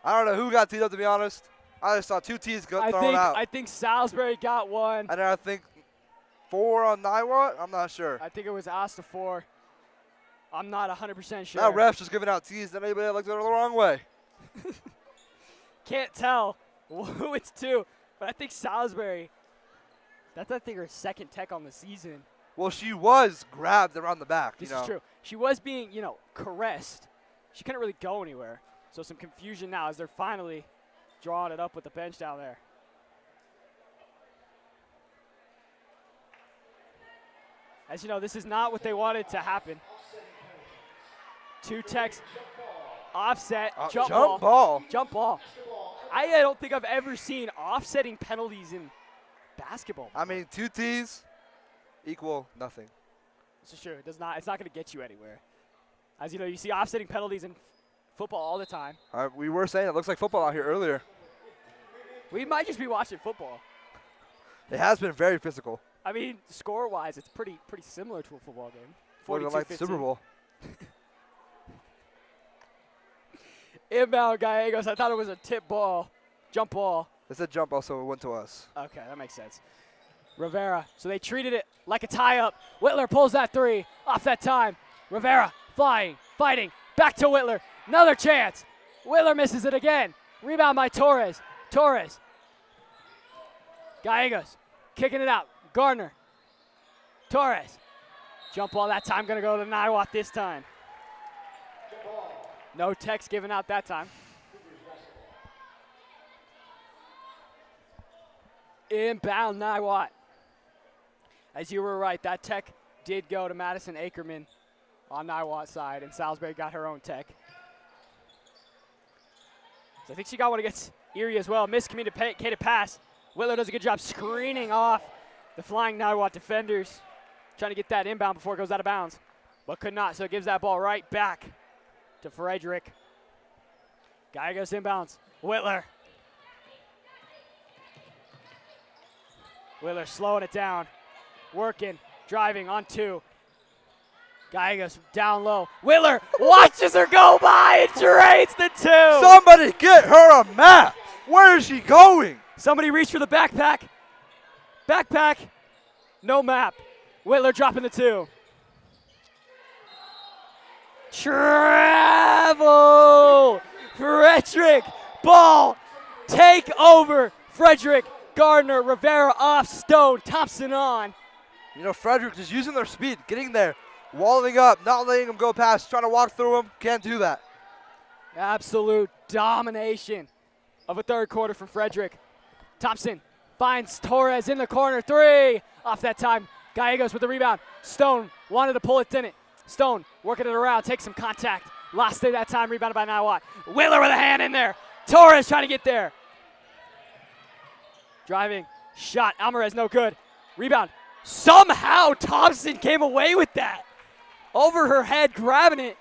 I don't know who got teed up, to be honest. I just saw 2 tees thrown out. I think Salisbury got one. And then I think 4 on Niwot. I'm not sure. I think it was us to 4. I'm not 100% sure. Now refs just giving out tees to anybody that looks at it the wrong way. Can't tell who it's to, but I think Salisbury, that's I think her second tech on the season. Well, she was grabbed around the back. This is true. She was being, caressed. She couldn't really go anywhere. So some confusion now as they're finally drawing it up with the bench down there. As you know, this is not what they wanted to happen. 2 techs, offset, jump ball. Jump ball. I don't think I've ever seen offsetting penalties in basketball. I mean, 2 tees equal nothing. This is true. It's not going to get you anywhere. As you know, you see offsetting penalties in football all the time. We were saying it looks like football out here earlier. We might just be watching football. It has been very physical. I mean, score-wise, it's pretty similar to a football game. Would have liked the Super Bowl. Inbound Gallegos. I thought it was a tip ball, jump ball. It's a jump ball, so it went to us. Okay, that makes sense. Rivera. So they treated it like a tie-up. Whitler pulls that 3 off that time. Rivera flying, fighting, back to Whitler. Another chance. Whitler misses it again. Rebound by Torres. Torres. Gallegos kicking it out. Gardner. Torres. Jump ball that time. Going to go to Niwot this time. No text given out that time. Inbound Niwot. As you were right, that tech did go to Madison Ackerman on Niwot's side, and Salisbury got her own tech. So I think she got one against Erie as well. Miscommunicated pass. Whitler does a good job screening off the flying Niwot defenders, trying to get that inbound before it goes out of bounds, but could not, so it gives that ball right back to Frederick. Guy goes inbounds. Whitler. Whitler slowing it down. Working, driving on 2. Gallegos down low. Whitler watches her go by and trades the 2. Somebody get her a map. Where is she going? Somebody reach for the backpack. Backpack. No map. Whitler dropping the 2. Travel. Frederick. Ball. Take over. Frederick. Gardner. Rivera off. Stone. Thompson on. Frederick just using their speed, getting there, walling up, not letting them go past, trying to walk through them. Can't do that. Absolute domination of a third quarter for Frederick. Thompson finds Torres in the corner. 3 off that time. Gallegos with the rebound. Stone wanted to pull it, didn't. Stone working it around, takes some contact. Lost it that time, rebounded by Niwot. Whitler with a hand in there. Torres trying to get there. Driving, shot, Alvarez no good. Rebound. Somehow Thompson came away with that. Over her head, grabbing it.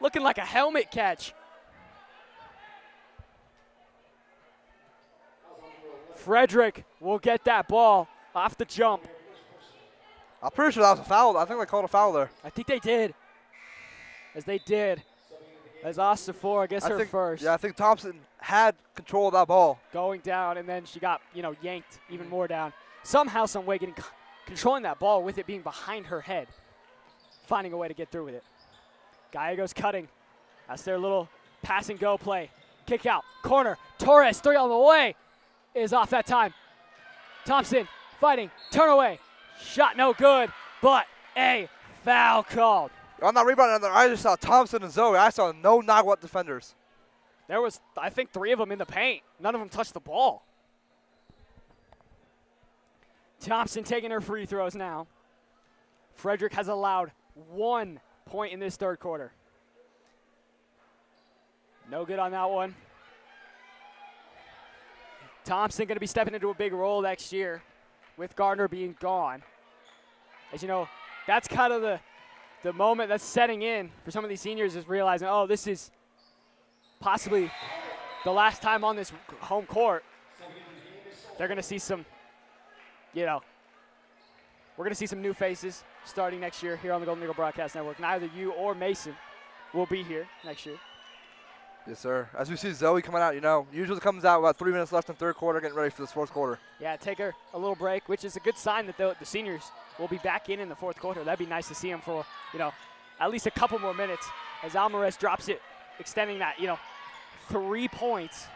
Looking like a helmet catch. Frederick will get that ball off the jump. I'm pretty sure that was a foul. I think they called a foul there. I think they did. As they did. As Ostafor gets her first. Yeah, I think Thompson had control of that ball. Going down, and then she got, yanked even more down. Somehow, some way, controlling that ball with it being behind her head. Finding a way to get through with it. Gallegos cutting. That's their little pass and go play. Kick out, corner. Torres, 3 on the way. Is off that time. Thompson fighting, turn away. Shot no good, but a foul called. On that rebound, I just saw Thompson and Zoe. I saw no Niwot defenders. There was, I think, 3 of them in the paint. None of them touched the ball. Thompson taking her free throws now. Frederick has allowed 1 point in this third quarter. No good on that one. Thompson going to be stepping into a big role next year with Gardner being gone. As you know, that's kind of the moment that's setting in for some of these seniors, is realizing, oh, this is possibly the last time on this home court. They're going to see some, we're going to see some new faces starting next year here on the Golden Eagle Broadcast Network. Neither you or Mason will be here next year. Yes, sir. As we see Zoe coming out, usually comes out about 3 minutes left in third quarter, getting ready for this fourth quarter. Yeah, take a little break, which is a good sign that the seniors will be back in the fourth quarter. That'd be nice to see them for, at least a couple more minutes as Alvarez drops it, extending that, 3 points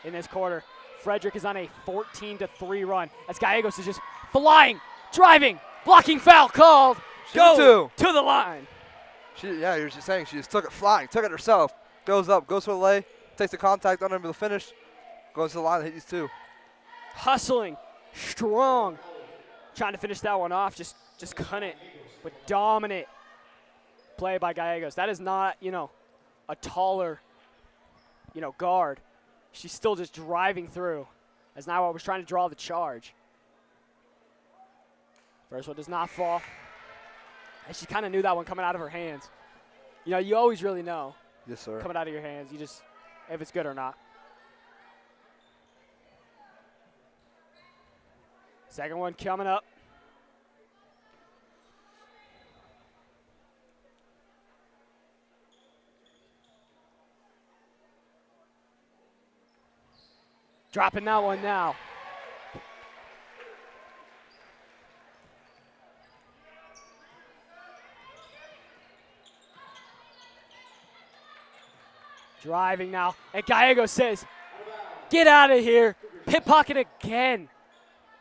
in this quarter. Frederick is on a 14-3 run as Gallegos is just flying, driving, blocking foul called. Go to the line. You're just saying she just took it flying, took it herself. Goes up, goes for the lay, takes the contact under the finish, goes to the line and hit these two. Hustling, strong, trying to finish that one off, just couldn't. But dominant play by Gallegos. That is not, a taller, guard. She's still just driving through as Niwot was trying to draw the charge. First one does not fall. And she kind of knew that one coming out of her hands. You always really know. Yes, sir. Coming out of your hands, if it's good or not. Second one coming up. Dropping that one now. Driving now, and Gallegos says, get out of here. Hip pocket again.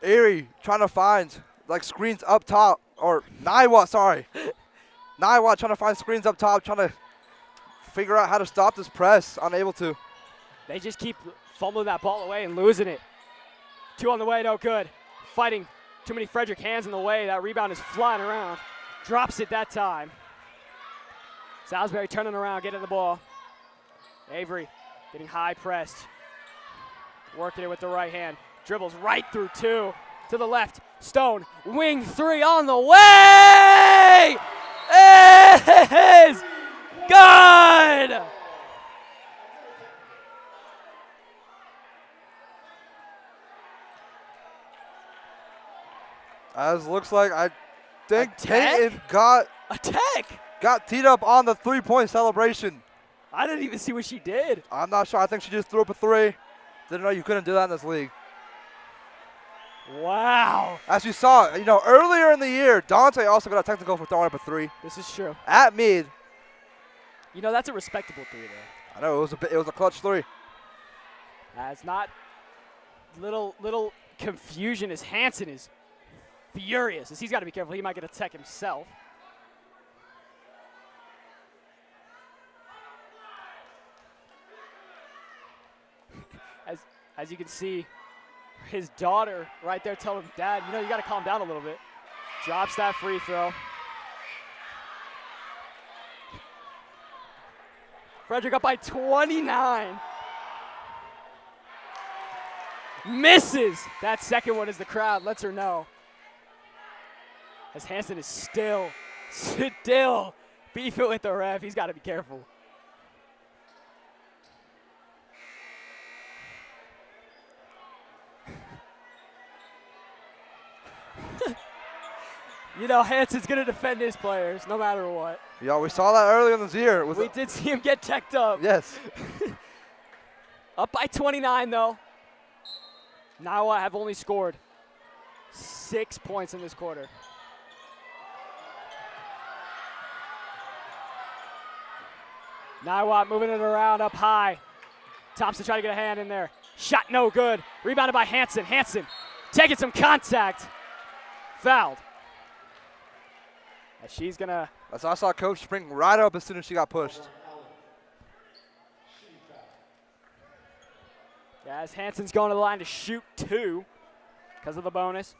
Erie trying to find screens up top, or Niwot, sorry. Niwot trying to find screens up top, trying to figure out how to stop this press, unable to. They just keep fumbling that ball away and losing it. 2 on the way, no good. Fighting too many Frederick hands in the way. That rebound is flying around. Drops it that time. Salisbury turning around, getting the ball. Avery getting high pressed. Working it with the right hand. Dribbles right through 2. To the left. Stone. Wing 3 on the way! It is good! As looks like, I think Peyton got teed up on the 3-point celebration. I didn't even see what she did. I'm not sure. I think she just threw up a 3. Didn't know you couldn't do that in this league. Wow. As you saw, earlier in the year, Dante also got a technical for throwing up a 3. This is true. At Meade. That's a respectable 3 there. I know, it was a clutch 3. It's not little confusion as Hansen is furious, as he's got to be careful. He might get a tech himself. As you can see, his daughter right there telling him, Dad, you got to calm down a little bit. Drops that free throw. Frederick up by 29. Misses. That second one as the crowd lets her know. As Hansen is still beefing with the ref. He's got to be careful. Hansen's going to defend his players no matter what. Yeah, we saw that earlier in this year. We did see him get teched up. Yes. Up by 29, though. Niwot have only scored 6 points in this quarter. Niwot moving it around up high. Thompson trying to get a hand in there. Shot no good. Rebounded by Hansen. Hansen taking some contact. Fouled. And she's going to. I saw Coach spring right up as soon as she got pushed. Yeah, as Hansen's going to the line to shoot 2 because of the bonus.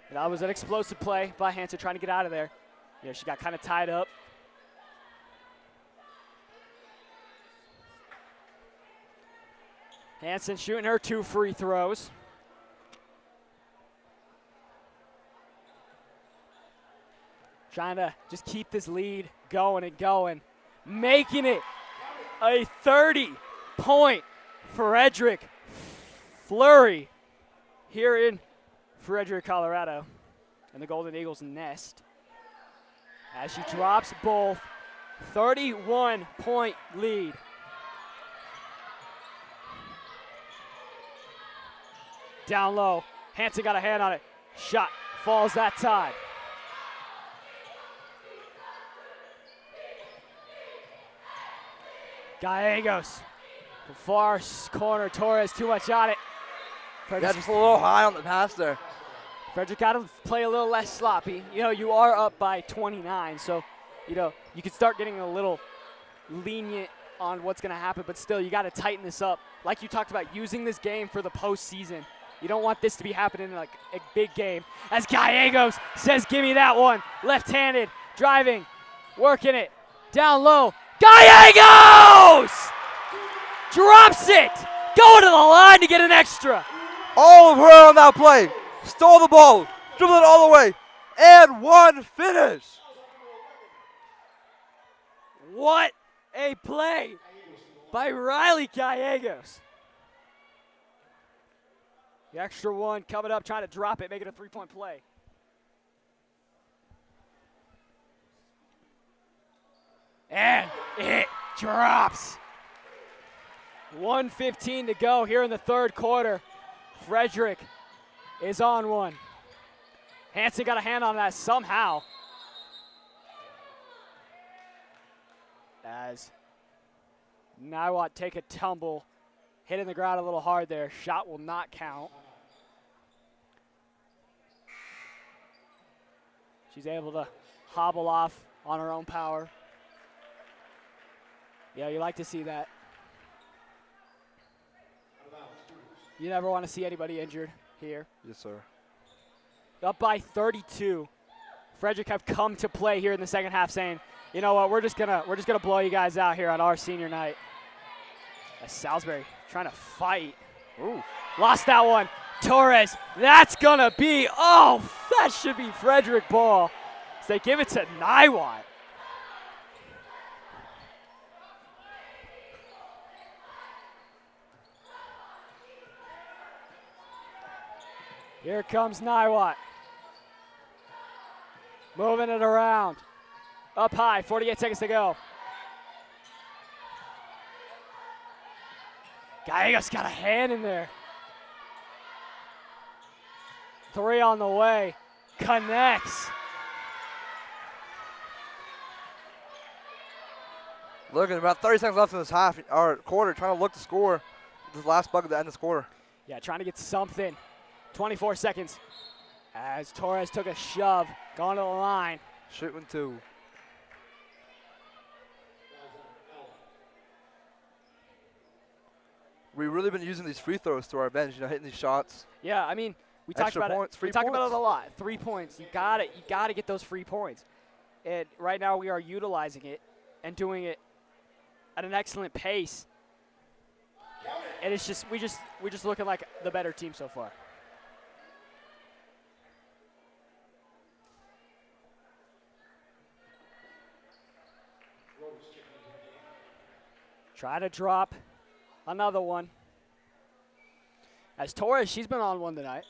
And that was an explosive play by Hansen trying to get out of there. She got kind of tied up. Hansen shooting her 2 free throws. trying to just keep this lead going and going, making it a 30-point Frederick flurry here in Frederick, Colorado, and the Golden Eagles nest as she drops both. 31-point lead. Down low, Hanson got a hand on it. Shot falls that time. Gallegos, the far corner. Torres too much on it. Yeah, just a little high on the pass there. Frederick got to play a little less sloppy. You know, you are up by 29, so, you know, you could start getting a little lenient on what's going to happen, but still, you got to tighten this up. Like you talked about, using this game for the postseason. You don't want this to be happening in like a big game. As Gallegos says, give me that one. Left-handed, driving, working it, down low. Gallegos! Drops it! Going to the line to get an extra. All of her on that play. Stole the ball, dribbled it all the way, and one finish. What a play by Riley Gallegos. The extra one coming up, trying to drop it, make it a 3-point play. And it drops. 1:15 to go here in the third quarter. Frederick is on one. Hanson got a hand on that somehow. As Niwot take a tumble, hitting the ground a little hard there. Shot will not count. She's able to hobble off on her own power. Yeah, you like to see that. You never want to see anybody injured here. Yes, sir. Up by 32. Frederick have come to play here in the second half, saying, you know what, we're just gonna blow you guys out here on our senior night. As Salisbury trying to fight. Ooh. Lost that one. Torres, that's gonna be, that should be Frederick ball. So they give it to Niwot. Here comes Niwot. Moving it around. Up high, 48 seconds to go. Gallegos got a hand in there. 3 on the way. Connects. Look at about 30 seconds left in this half or quarter, trying to look to score. This last bucket to end this quarter. Yeah, trying to get something. 24 seconds. As Torres took a shove, gone to the line. Shooting 2. We've really been using these free throws to our advantage, hitting these shots. Yeah, I mean, we talked about it. We talked about it a lot. 3 points. You got to get those free points. And right now we are utilizing it and doing it at an excellent pace. And it's just we're just looking like the better team so far. Try to drop another one. As Torres, she's been on one tonight.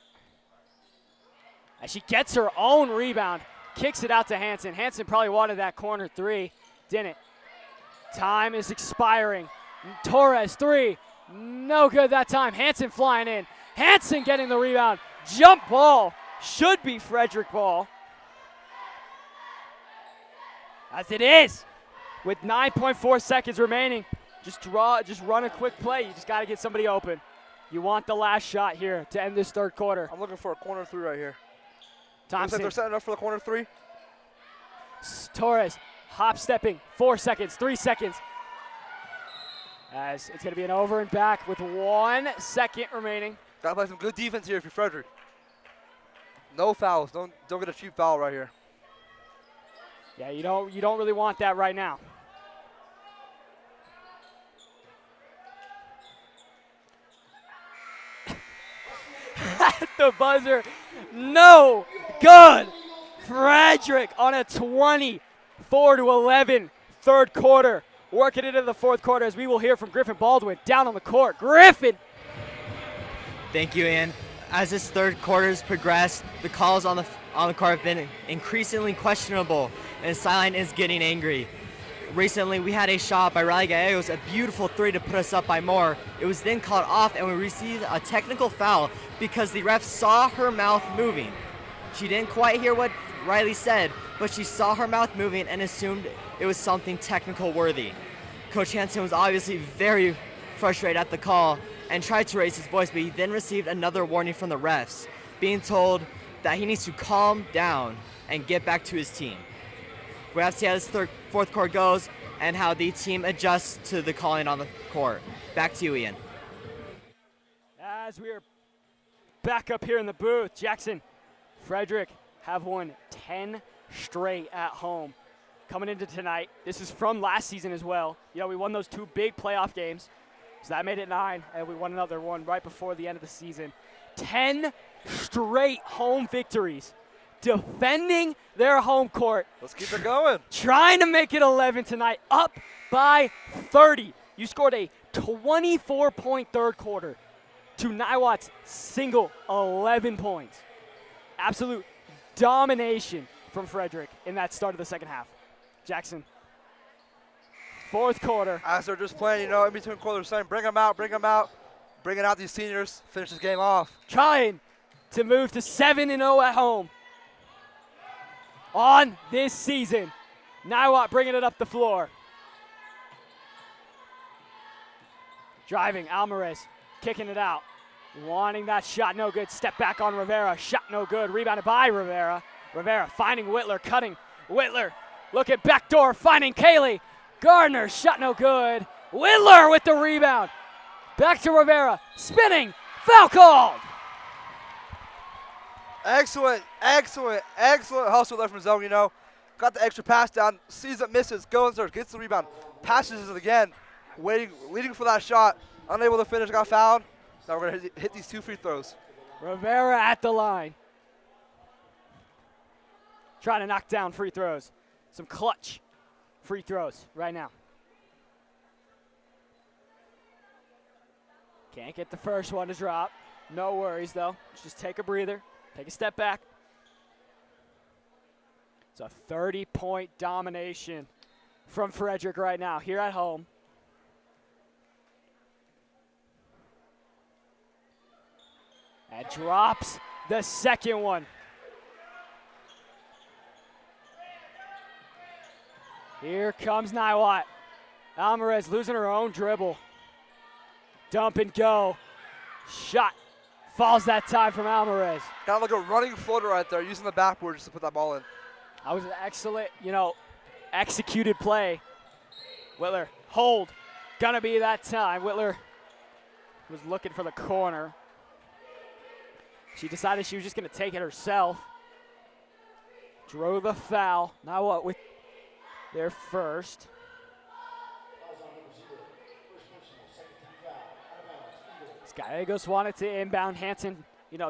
As she gets her own rebound, kicks it out to Hanson. Hanson probably wanted that corner 3, didn't. Time is expiring. Torres 3, no good that time. Hanson flying in. Hanson getting the rebound. Jump ball, should be Frederick ball. As it is, with 9.4 seconds remaining. Just run a quick play. You just got to get somebody open. You want the last shot here to end this third quarter. I'm looking for a corner 3 right here. Thompson. They're setting up for the corner 3. Torres, hop stepping, 4 seconds, 3 seconds. As it's going to be an over and back with 1 second remaining. Got to play some good defense here if you're Frederick. No fouls. Don't get a cheap foul right here. Yeah, you don't really want that right now. At the buzzer, no good Frederick on a 24-11 third quarter. Working it into the fourth quarter as we will hear from Griffin Baldwin down on the court. Griffin! Thank you, Ian. As this third quarter has progressed, the calls on the court have been increasingly questionable, and the sideline is getting angry. Recently, we had a shot by Riley Gallegos, a beautiful three to put us up by more. It was then called off, and we received a technical foul because the ref saw her mouth moving. She didn't quite hear what Riley said, but she saw her mouth moving and assumed it was something technical worthy. Coach Hansen was obviously very frustrated at the call and tried to raise his voice, but he then received another warning from the refs, being told that he needs to calm down and get back to his team. We have to see how this fourth quarter goes and how the team adjusts to the calling on the court. Back to you, Ian. As we are back up here in the booth, Jaxson, Frederick have won 10 straight at home. Coming into tonight, this is from last season as well. You know, we won those 2 big playoff games, so that made it 9, and we won another one right before the end of the season. 10 straight home victories, defending their home court. Let's keep it going. Trying to make it 11 tonight, up by 30. You scored a 24-point third quarter to Niwot's single 11 points. Absolute domination from Frederick in that start of the second half. Jaxson, fourth quarter. As they're just playing, you know, in between quarters, saying, bring them out, bringing out these seniors, finish this game off. Trying to move to 7-0 at home on this season. Niwot bringing it up the floor. Driving, Alvarez kicking it out. Wanting that shot, no good. Step back on Rivera, shot no good. Rebounded by Rivera. Rivera finding Whitler, cutting. Whitler looking backdoor, finding Kaylee. Gardner, shot no good. Whitler with the rebound. Back to Rivera, spinning, foul called. Excellent hustle there from Zone, you know. Got the extra pass down, sees it, misses, goes there, gets the rebound, passes it again, leading for that shot, unable to finish, got fouled. Now we're going to hit these 2 free throws. Rivera at the line. Trying to knock down free throws. Some clutch free throws right now. Can't get the first one to drop. No worries, though. Just take a breather. Take a step back. It's a 30-point domination from Frederick right now here at home. And drops the second one. Here comes Niwot. Alvarez losing her own dribble. Dump and go. Shot falls that time from Alvarez. Got like a running floater right there, using the backboard just to put that ball in. That was an excellent, executed play. Whitler, hold. Gonna be that time. Whitler was looking for the corner. She decided she was just gonna take it herself. Drove the foul. Niwot with their first. Gallegos wanted to inbound. Hansen,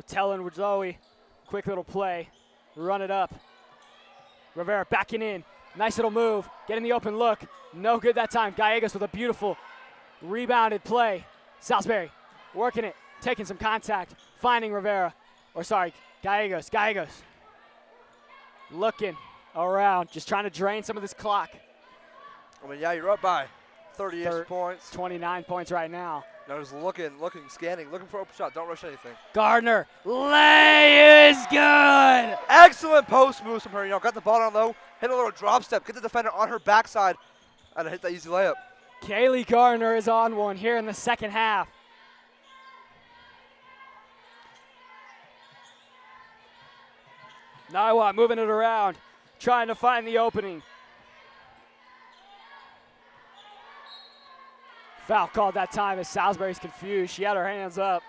telling Zoe, quick little play, run it up. Rivera backing in. Nice little move. Getting the open look. No good that time. Gallegos with a beautiful rebounded play. Salisbury working it, taking some contact, finding Rivera. Gallegos. Looking around, just trying to drain some of this clock. You're up by 30-ish points. 29 points right now. Now just looking, scanning, looking for open shot. Don't rush anything. Gardner, lay is good. Excellent post moves from her. Got the ball down low, hit a little drop step, get the defender on her backside, and hit that easy layup. Kaylee Gardner is on one here in the second half. Niwot moving it around, trying to find the opening. Foul called that time as Salisbury's confused. She had her hands up.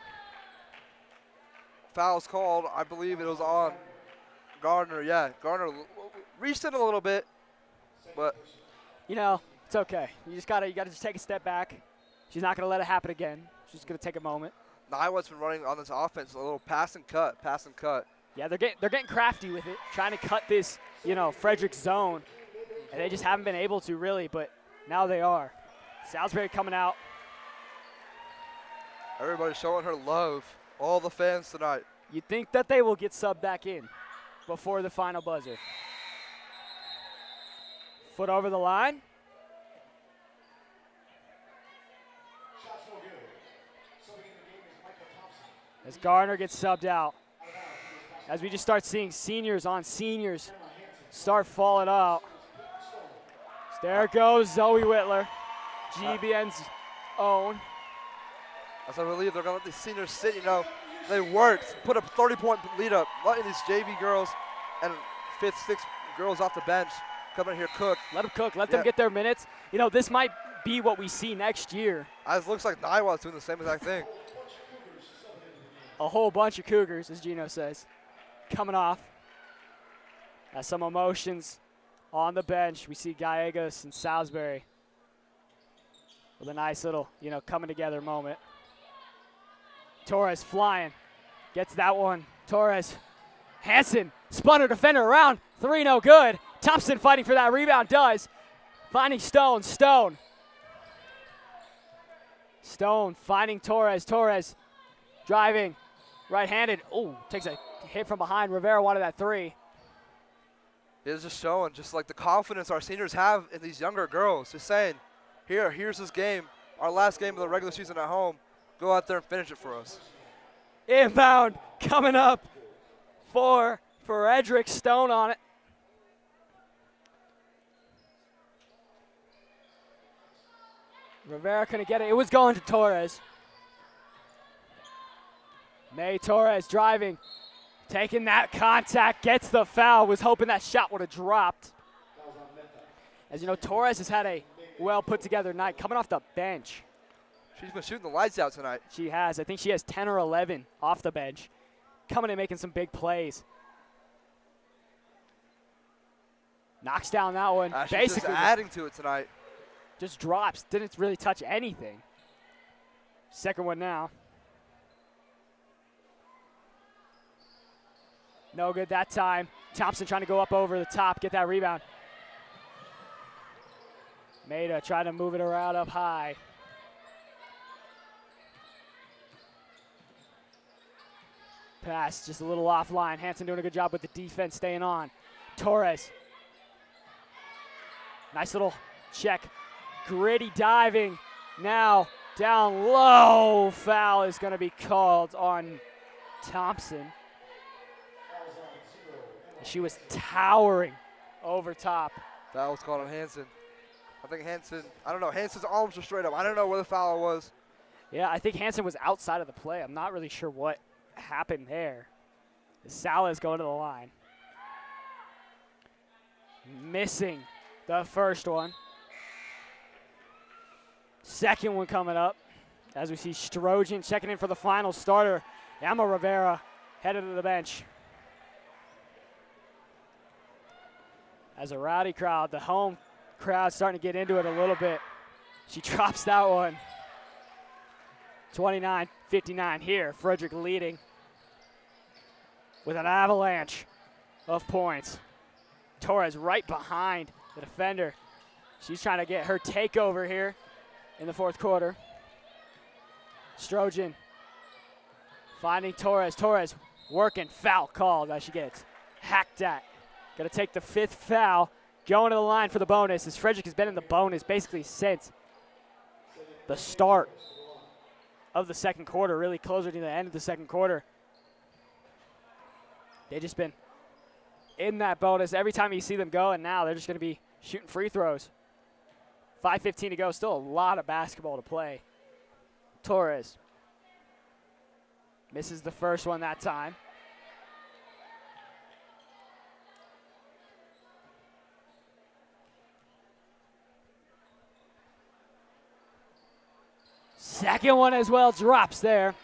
Foul's called. I believe it was on Gardner. Yeah, Gardner reached in a little bit, but it's okay. You gotta just take a step back. She's not gonna let it happen again. She's gonna take a moment. Niwot's been running on this offense a little pass and cut. Yeah, they're getting crafty with it, trying to cut this, Frederick zone. And they just haven't been able to really, but now they are. Salisbury coming out. Everybody showing her love. All the fans tonight. You'd think that they will get subbed back in before the final buzzer. Foot over the line. As Garner gets subbed out. As we just start seeing seniors on seniors start falling out. So there goes Zoe Whitler, GBN's own. As I believe they're going to let these seniors sit, they worked, put a 30-point lead up, letting these JV girls and 5th, 6th girls off the bench come in here cook. Let them cook, let them get their minutes. This might be what we see next year. It looks like Niwot's doing the same exact thing. A whole bunch of Cougars, as Gino says, coming off. Has some emotions on the bench. We see Gallegos and Salisbury with a nice little, coming together moment. Torres flying, gets that one. Torres, Hansen, spun her defender around. 3 no good. Thompson fighting for that rebound, does. Finding Stone, Stone finding Torres. Torres driving, right-handed. Oh, takes a hit from behind. Rivera wanted that 3. It's just showing the confidence our seniors have in these younger girls. Just saying, here's this game, our last game of the regular season at home. Go out there and finish it for us. Inbound coming up for Frederick. Stone on it. Rivera couldn't get it. It was going to Torres. May Torres driving, taking that contact, gets the foul. Was hoping that shot would have dropped. As Torres has had a well put together night coming off the bench. She's been shooting the lights out tonight. She has. I think she has 10 or 11 off the bench. Coming and making some big plays. Knocks down that one. Basically just adding to it tonight. Just drops. Didn't really touch anything. Second one now. No good that time. Thompson trying to go up over the top, get that rebound. Maida trying to move it around up high. Pass just a little offline. Hansen doing a good job with the defense staying on. Torres. Nice little check. Gritty diving. Now down low. Foul is going to be called on Thompson. She was towering over top. That was called on Hansen. I think Hansen, I don't know, Hansen's arms were straight up. I don't know where the foul was. Yeah, I think Hansen was outside of the play. I'm not really sure what happened there. Sala is going to the line. Missing the first one. Second one coming up as we see Strojan checking in for the final starter. Emma Rivera headed to the bench. As a rowdy crowd, the home crowd starting to get into it a little bit. She drops that one. 29-59 here. Frederick leading with an avalanche of points. Torres right behind the defender. She's trying to get her takeover here in the fourth quarter. Strojan finding Torres. Torres working, foul called as she gets hacked at. Going to take the fifth foul, going to the line for the bonus, as Frederick has been in the bonus basically since the start of the second quarter, really closer to the end of the second quarter. They've just been in that bonus every time you see them go, and now they're just going to be shooting free throws. 5:15 to go, still a lot of basketball to play. Torres misses the first one that time. Second one as well, drops there.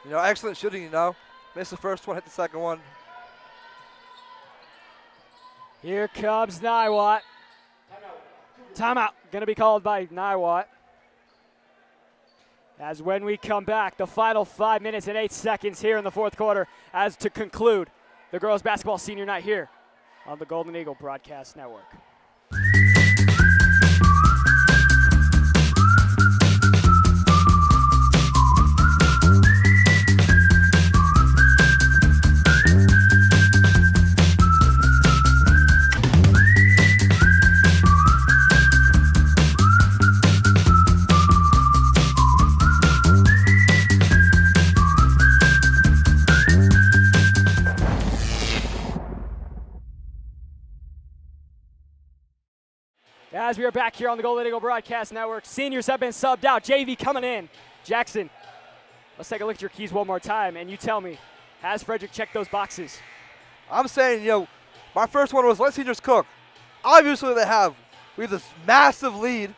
Excellent shooting, Missed the first one, hit the second one. Here comes Niwot. Timeout, going to be called by Niwot. As when we come back, the final 5 minutes and 8 seconds here in the fourth quarter as to conclude the girls basketball senior night here on the Golden Eagle Broadcast Network. As we are back here on the Golden Eagle Broadcast Network, seniors have been subbed out. JV coming in. Jaxson, let's take a look at your keys one more time, and you tell me, has Frederick checked those boxes? I'm saying, my first one was let seniors cook. Obviously they have. We have this massive lead,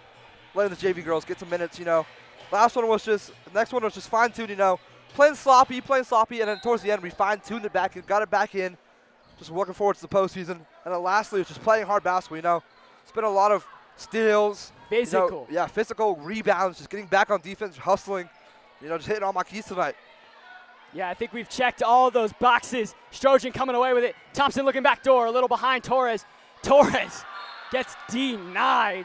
letting the JV girls get some minutes, Next one was just fine-tuned, playing sloppy, and then towards the end we fine-tuned it back and got it back in, just looking forward to the postseason. And then lastly, it's just playing hard basketball, It's been a lot of steals. Physical. Physical rebounds, just getting back on defense, hustling, just hitting all my keys tonight. Yeah, I think we've checked all of those boxes. Strojan coming away with it. Thompson looking back door, a little behind Torres. Torres gets denied.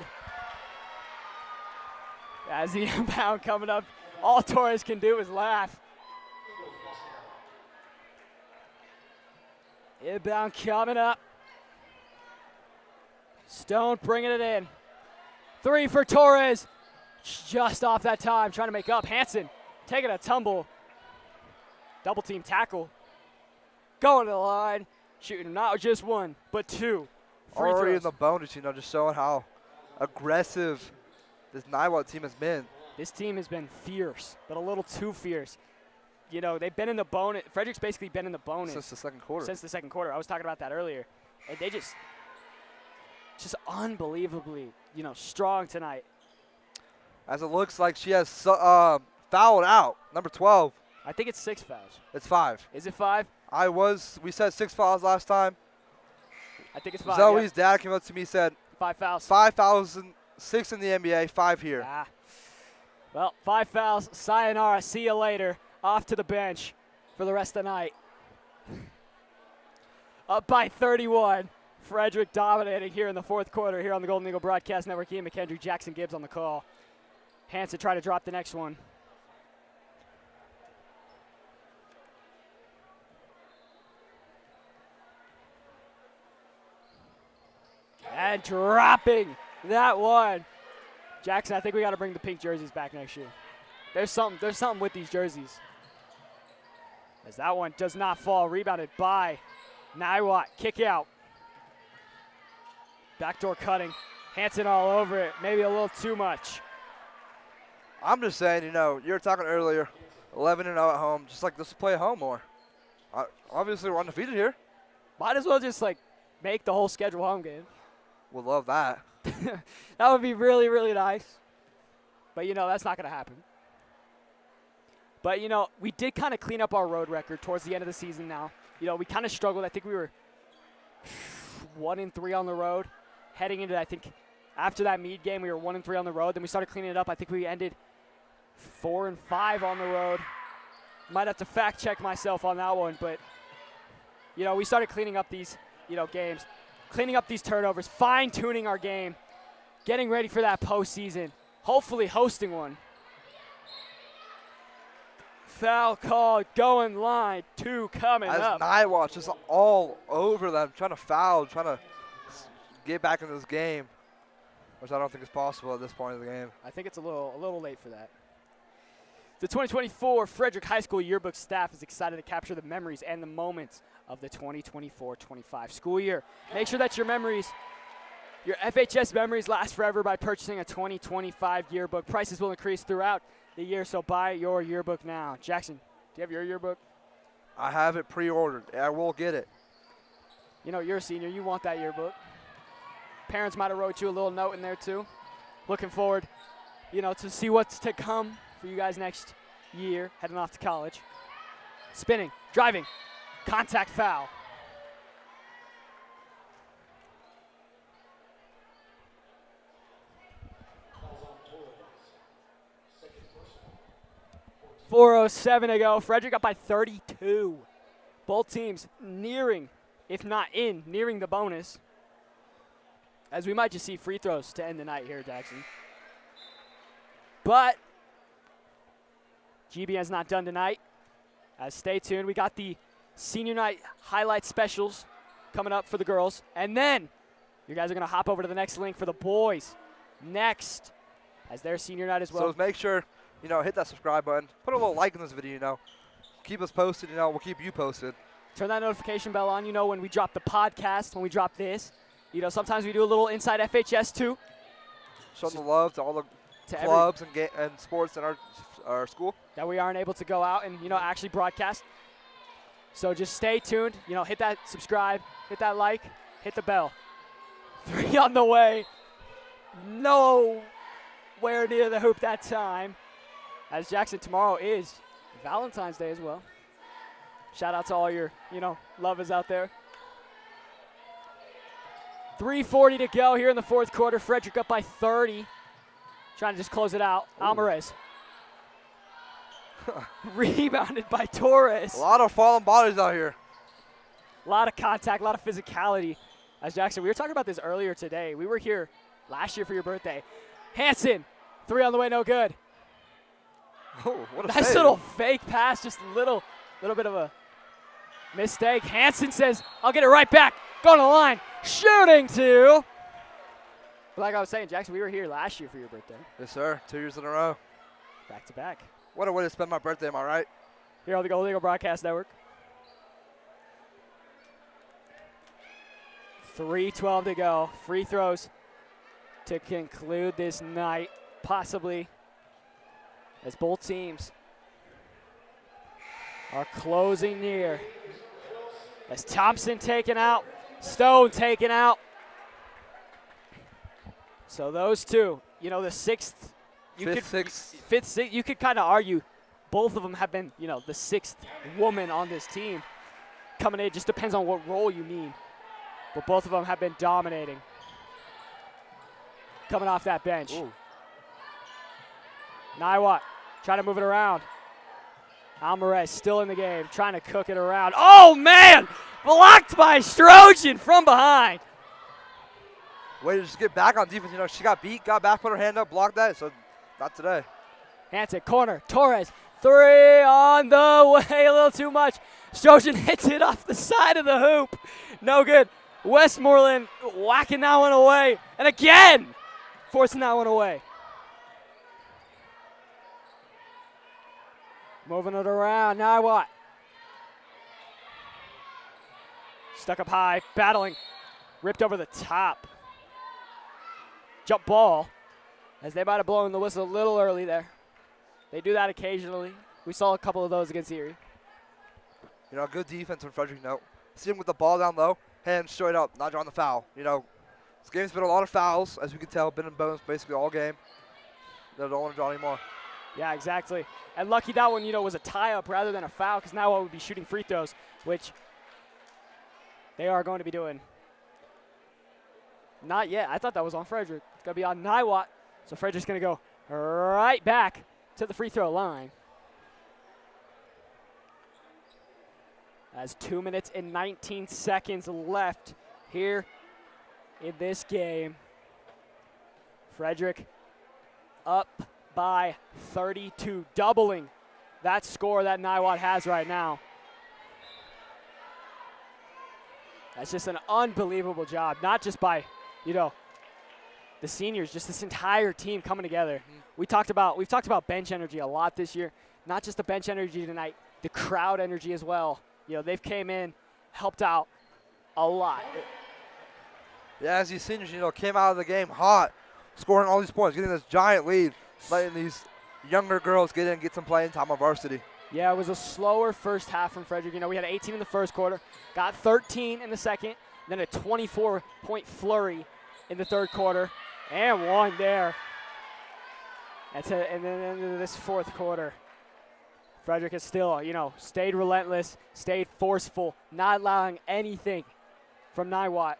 As the inbound coming up, all Torres can do is laugh. Inbound coming up. Stone bringing it in. 3 for Torres. Just off that time, trying to make up. Hanson taking a tumble. Double team tackle. Going to the line. Shooting not just 1, but 2 free Already throws. in the bonus, just showing how aggressive this Niwot team has been. This team has been fierce, but a little too fierce. They've been in the bonus. Frederick's basically been in the bonus. Since the second quarter. I was talking about that earlier. And they just unbelievably, strong tonight. As it looks like she has fouled out, number 12. I think it's 6 fouls. It's 5. Is it 5? We said 6 fouls last time. I think it's 5. Zoe's dad came up to me, said 5 fouls. 5 fouls, 6 in the NBA, 5 here. Well, 5 fouls. Sayonara. See you later. Off to the bench for the rest of the night. Up by 31. Frederick dominating here in the fourth quarter here on the Golden Eagle Broadcast Network. Ian MacHendrie, Jaxson Gibbs on the call. Hanson trying to drop the next one. And dropping that one. Jaxson, I think we got to bring the pink jerseys back next year. There's something with these jerseys. As that one does not fall. Rebounded by Niwot. Kick out. Backdoor cutting. Hanson all over it. Maybe a little too much. I'm just saying, you were talking earlier, 11-0 at home. Just let's play at home more. Obviously, we're undefeated here. Might as well just make the whole schedule home game. We'll love that. That would be really, really nice. But that's not going to happen. But we did kind of clean up our road record towards the end of the season. Now, we kind of struggled. I think we were 1-3 on the road. Heading into, I think, after that Meade game, we were 1-3 on the road. Then we started cleaning it up. I think we ended 4-5 on the road. Might have to fact check myself on that one, but we started cleaning up these games, cleaning up these turnovers, fine tuning our game, getting ready for that postseason, hopefully hosting one. Foul call, going line 2 coming up. As Niwot just all over them, trying to foul, trying to get back in this game, which I don't think is possible at this point of the game. I think it's a little late for that. The 2024 Frederick High School yearbook staff is excited to capture the memories and the moments of the 2024-25 school year. Make sure that your FHS memories last forever by purchasing a 2025 yearbook. Prices will increase throughout the year, so buy your yearbook now. Jaxson, do you have your yearbook? I have it pre-ordered. I will get it. You're a senior. You want that yearbook. Parents might have wrote you a little note in there too. Looking forward, to see what's to come for you guys next year, heading off to college. Spinning, driving, contact foul. .407 to go. Frederick up by 32. Both teams nearing, if not nearing the bonus. As we might just see free throws to end the night here, Jaxson. But GB has not done tonight. Stay tuned. We got the senior night highlight specials coming up for the girls. And then you guys are going to hop over to the next link for the boys next as their senior night as well. So make sure, hit that subscribe button. Put a little like in this video, Keep us posted, we'll keep you posted. Turn that notification bell on, when we drop the podcast, when we drop this. Sometimes we do a little inside FHS too. Showing the love to all the clubs and sports in our school. That we aren't able to go out and, actually broadcast. So just stay tuned. Hit that subscribe, hit that like, hit the bell. 3 on the way. Nowhere near the hoop that time. As Jaxson, tomorrow is Valentine's Day as well. Shout out to all your, lovers out there. 3:40 to go here in the fourth quarter. Frederick up by 30. Trying to just close it out. Alvarez. Rebounded by Torres. A lot of fallen bodies out here. A lot of contact, a lot of physicality. As Jaxson, we were talking about this earlier today. We were here last year for your birthday. Hanson, 3 on the way, no good. Oh, what a nice save. Little fake pass, just a little bit of a mistake. Hanson says, I'll get it right back. Going to the line. Shooting two. But like I was saying, Jaxson, we were here last year for your birthday. Yes, sir. 2 years in a row. Back to back. What a way to spend my birthday, am I right? Here on the Golden Eagle Broadcast Network. 3:12 to go. Free throws to conclude this night, possibly, as both teams are closing near. As Thompson taken out, Stone taken out. So those two, the sixth, fifth, sixth, you could kind of argue both of them have been, the sixth woman on this team coming in. It just depends on what role you mean. But both of them have been dominating. Coming off that bench. Ooh. Niwot trying to move it around. Alvarez still in the game, trying to cook it around. Oh, man! Blocked by Strojan from behind. Way to just get back on defense. She got beat, got back, put her hand up, blocked that. So not today. Hanson, corner, Torres, 3 on the way, a little too much. Strojan hits it off the side of the hoop. No good. Westmoreland whacking that one away. And again, forcing that one away. Moving it around, Niwot. Stuck up high, battling, ripped over the top. Jump ball, as they might have blown the whistle a little early there. They do that occasionally. We saw a couple of those against Erie. Good defense from Frederick. See him with the ball down low, hands straight up, not drawing the foul. This game's been a lot of fouls, as we can tell, been in bonus basically all game. They don't want to draw anymore. Yeah, exactly. And lucky that one, was a tie-up rather than a foul, because now we'll be shooting free throws, which they are going to be doing. Not yet. I thought that was on Frederick. It's going to be on Niwot. So Frederick's going to go right back to the free throw line. As 2 minutes and 19 seconds left here in this game. Frederick up by 32, doubling that score that Niwot has right now. That's just an unbelievable job, not just by, the seniors, just this entire team coming together. We've talked about bench energy a lot this year. Not just the bench energy tonight, the crowd energy as well. They've came in, helped out a lot. Yeah, as these seniors, came out of the game hot, scoring all these points, getting this giant lead, letting these younger girls get in and get some playing time on varsity. Yeah, it was a slower first half from Frederick. We had 18 in the first quarter, got 13 in the second, then a 24-point flurry in the third quarter, and one there. That's it, and then into this fourth quarter. Frederick has still, stayed relentless, stayed forceful, not allowing anything from Niwot.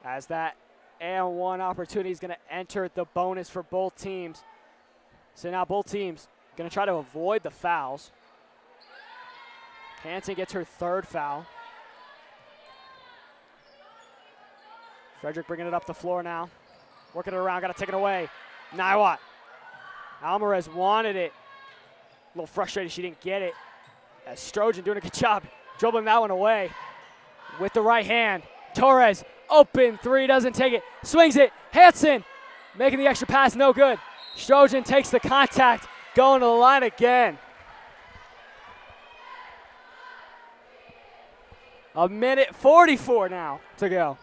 As that and one opportunity is going to enter the bonus for both teams. So now both teams going to try to avoid the fouls. Hanson gets her third foul. Frederick bringing it up the floor now. Working it around, got to take it away. Niwot. Alvarez wanted it. A little frustrated she didn't get it. As Strojan doing a good job dribbling that one away with the right hand. Torres, open three, doesn't take it. Swings it. Hanson making the extra pass, no good. Strojan takes the contact, going to the line again. A minute 44 now to go.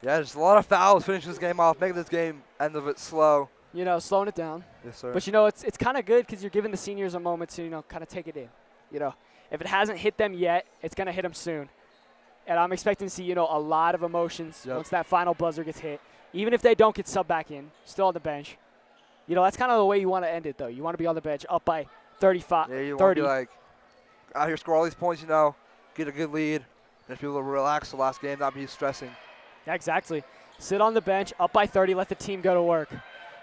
Yeah, there's a lot of fouls finishing this game off, making this game end of it slow. You know, slowing it down. Yes, sir. But, you know, it's kind of good because you're giving the seniors a moment to, you know, kind of take it in. You know, if it hasn't hit them yet, it's going to hit them soon. And I'm expecting to see, you know, a lot of emotions once that final buzzer gets hit. Even if they don't get subbed back in, still on the bench. You know, that's kind of the way you want to end it, though. You want to be on the bench up by 35, yeah, you 30. want to be like, out here, score all these points, you know, get a good lead, and be able to relax the last game, not be stressing. Yeah, exactly. Sit on the bench, up by 30, let the team go to work.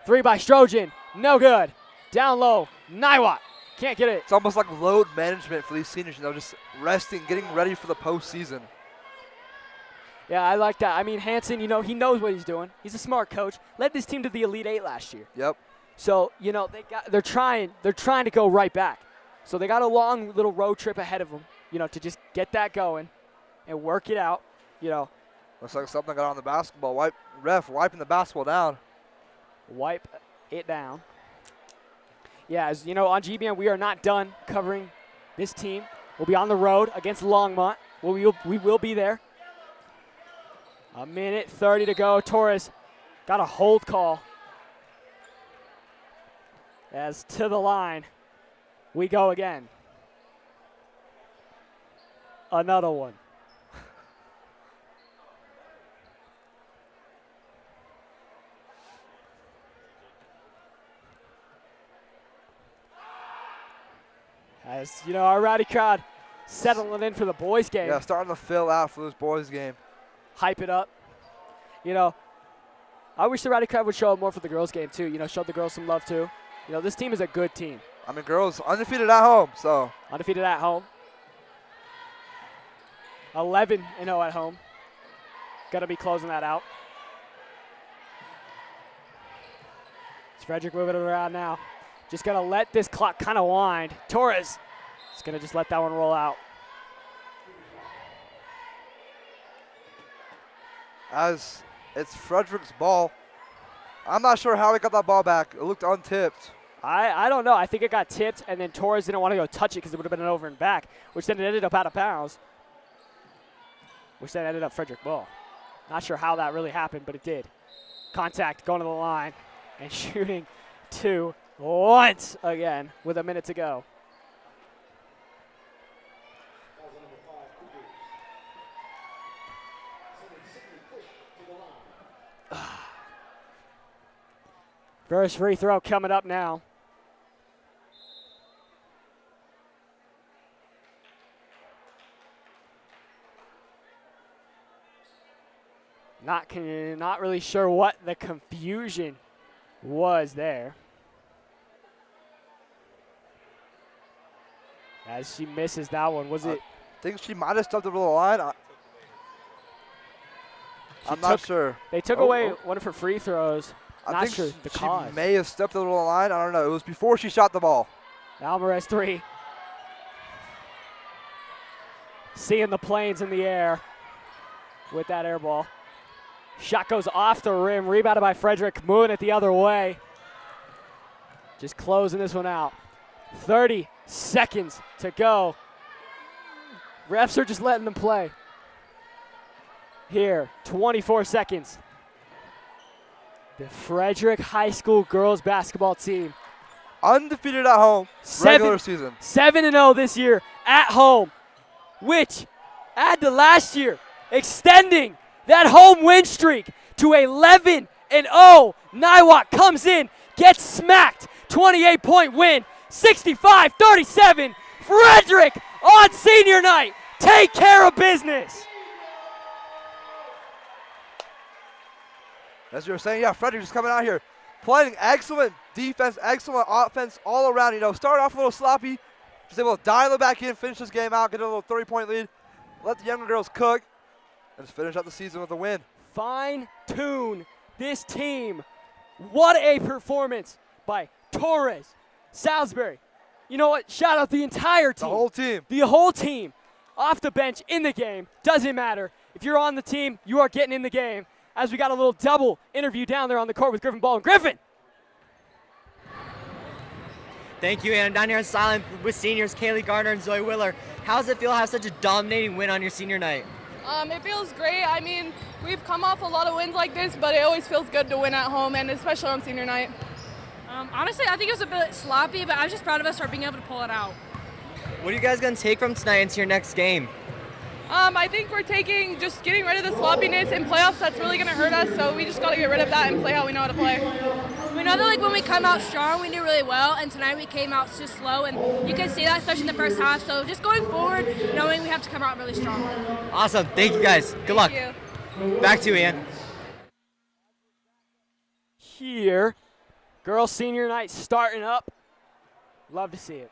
Three by Strojan, no good. Down low, Niwot, can't get it. It's almost like load management for these seniors, you know, just resting, getting ready for the postseason. Yeah, I like that. I mean, Hanson, you know, he knows what he's doing. He's a smart coach. Led this team to the Elite Eight last year. Yep. So, you know, they're trying to go right back. So they got a long little road trip ahead of them, you know, to just get that going and work it out, you know. Looks like something got on the basketball. Ref wiping the basketball down. Wipe it down. Yeah, as you know, on GBN, we are not done covering this team. We'll be on the road against Longmont. We will be there. A minute 30 to go. Torres got a hold call. As to the line, we go again. Another one. As, you know, our rowdy crowd settling in for the boys' game. Yeah, starting to fill out for this boys' game. Hype it up. You know, I wish the rowdy crowd would show up more for the girls' game, too. You know, show the girls some love, too. You know, this team is a good team. I mean, girls undefeated at home, so. Undefeated at home. 11-0 at home. Got to be closing that out. It's Frederick moving it around now. Just going to let this clock kind of wind. Torres is going to just let that one roll out. As it's Frederick's ball. I'm not sure how he got that ball back. It looked untipped. I don't know. I think it got tipped, and then Torres didn't want to go touch it because it would have been an over and back, which then it ended up out of bounds, which then ended up Frederick ball. Not sure how that really happened, but it did. Contact going to the line and shooting two once again with a minute to go. First free throw coming up now. Not really sure what the confusion was there. As she misses that one, was it? I think she might have stepped over the line. I'm not sure. They took away one of her free throws. I think sure the cause. She may have stepped over the line. I don't know. It was before she shot the ball. Alvarez three. Seeing the planes in the air with that air ball. Shot goes off the rim. Rebounded by Frederick. Moving it the other way. Just closing this one out. 30 seconds to go. Refs are just letting them play. Here, 24 seconds. The Frederick High School girls basketball team. Undefeated at home, regular season. 7-0 this year at home, which, add to last year, extending that home win streak to 11-0. Niwot comes in, gets smacked, 28-point win, 65-37. Frederick on senior night. Take care of business. As you were saying, yeah, Frederick just coming out here, playing excellent defense, excellent offense all around. You know, started off a little sloppy, Just able to dial it back in, finish this game out, get a little 30-point lead, let the younger girls cook, and just finish out the season with a win. Fine-tune this team. What a performance by Torres, Salisbury. You know what? Shout out the entire team. The whole team. The whole team. Off the bench, in the game. Doesn't matter. If you're on the team, you are getting in the game. As we got a little double interview down there on the court with Griffin Baldwin. Griffin! Thank you, and I'm down here in silent with seniors Kaylee Gardner and Zoe Willer. How does it feel to have such a dominating win on your senior night? It feels great. I mean, we've come off a lot of wins like this, but it always feels good to win at home, and especially on senior night. Honestly, I think it was a bit sloppy, but I was just proud of us for being able to pull it out. What are you guys going to take from tonight into your next game? I think we're just getting rid of the sloppiness in playoffs. That's really going to hurt us, so we just got to get rid of that and play how we know how to play. We know that when we come out strong, we do really well, and tonight we came out just slow, and you can see that, especially in the first half. So just going forward, knowing we have to come out really strong. Awesome. Thank you, guys. Good luck. Back to you, Ian. Here, girls' senior night starting up. Love to see it.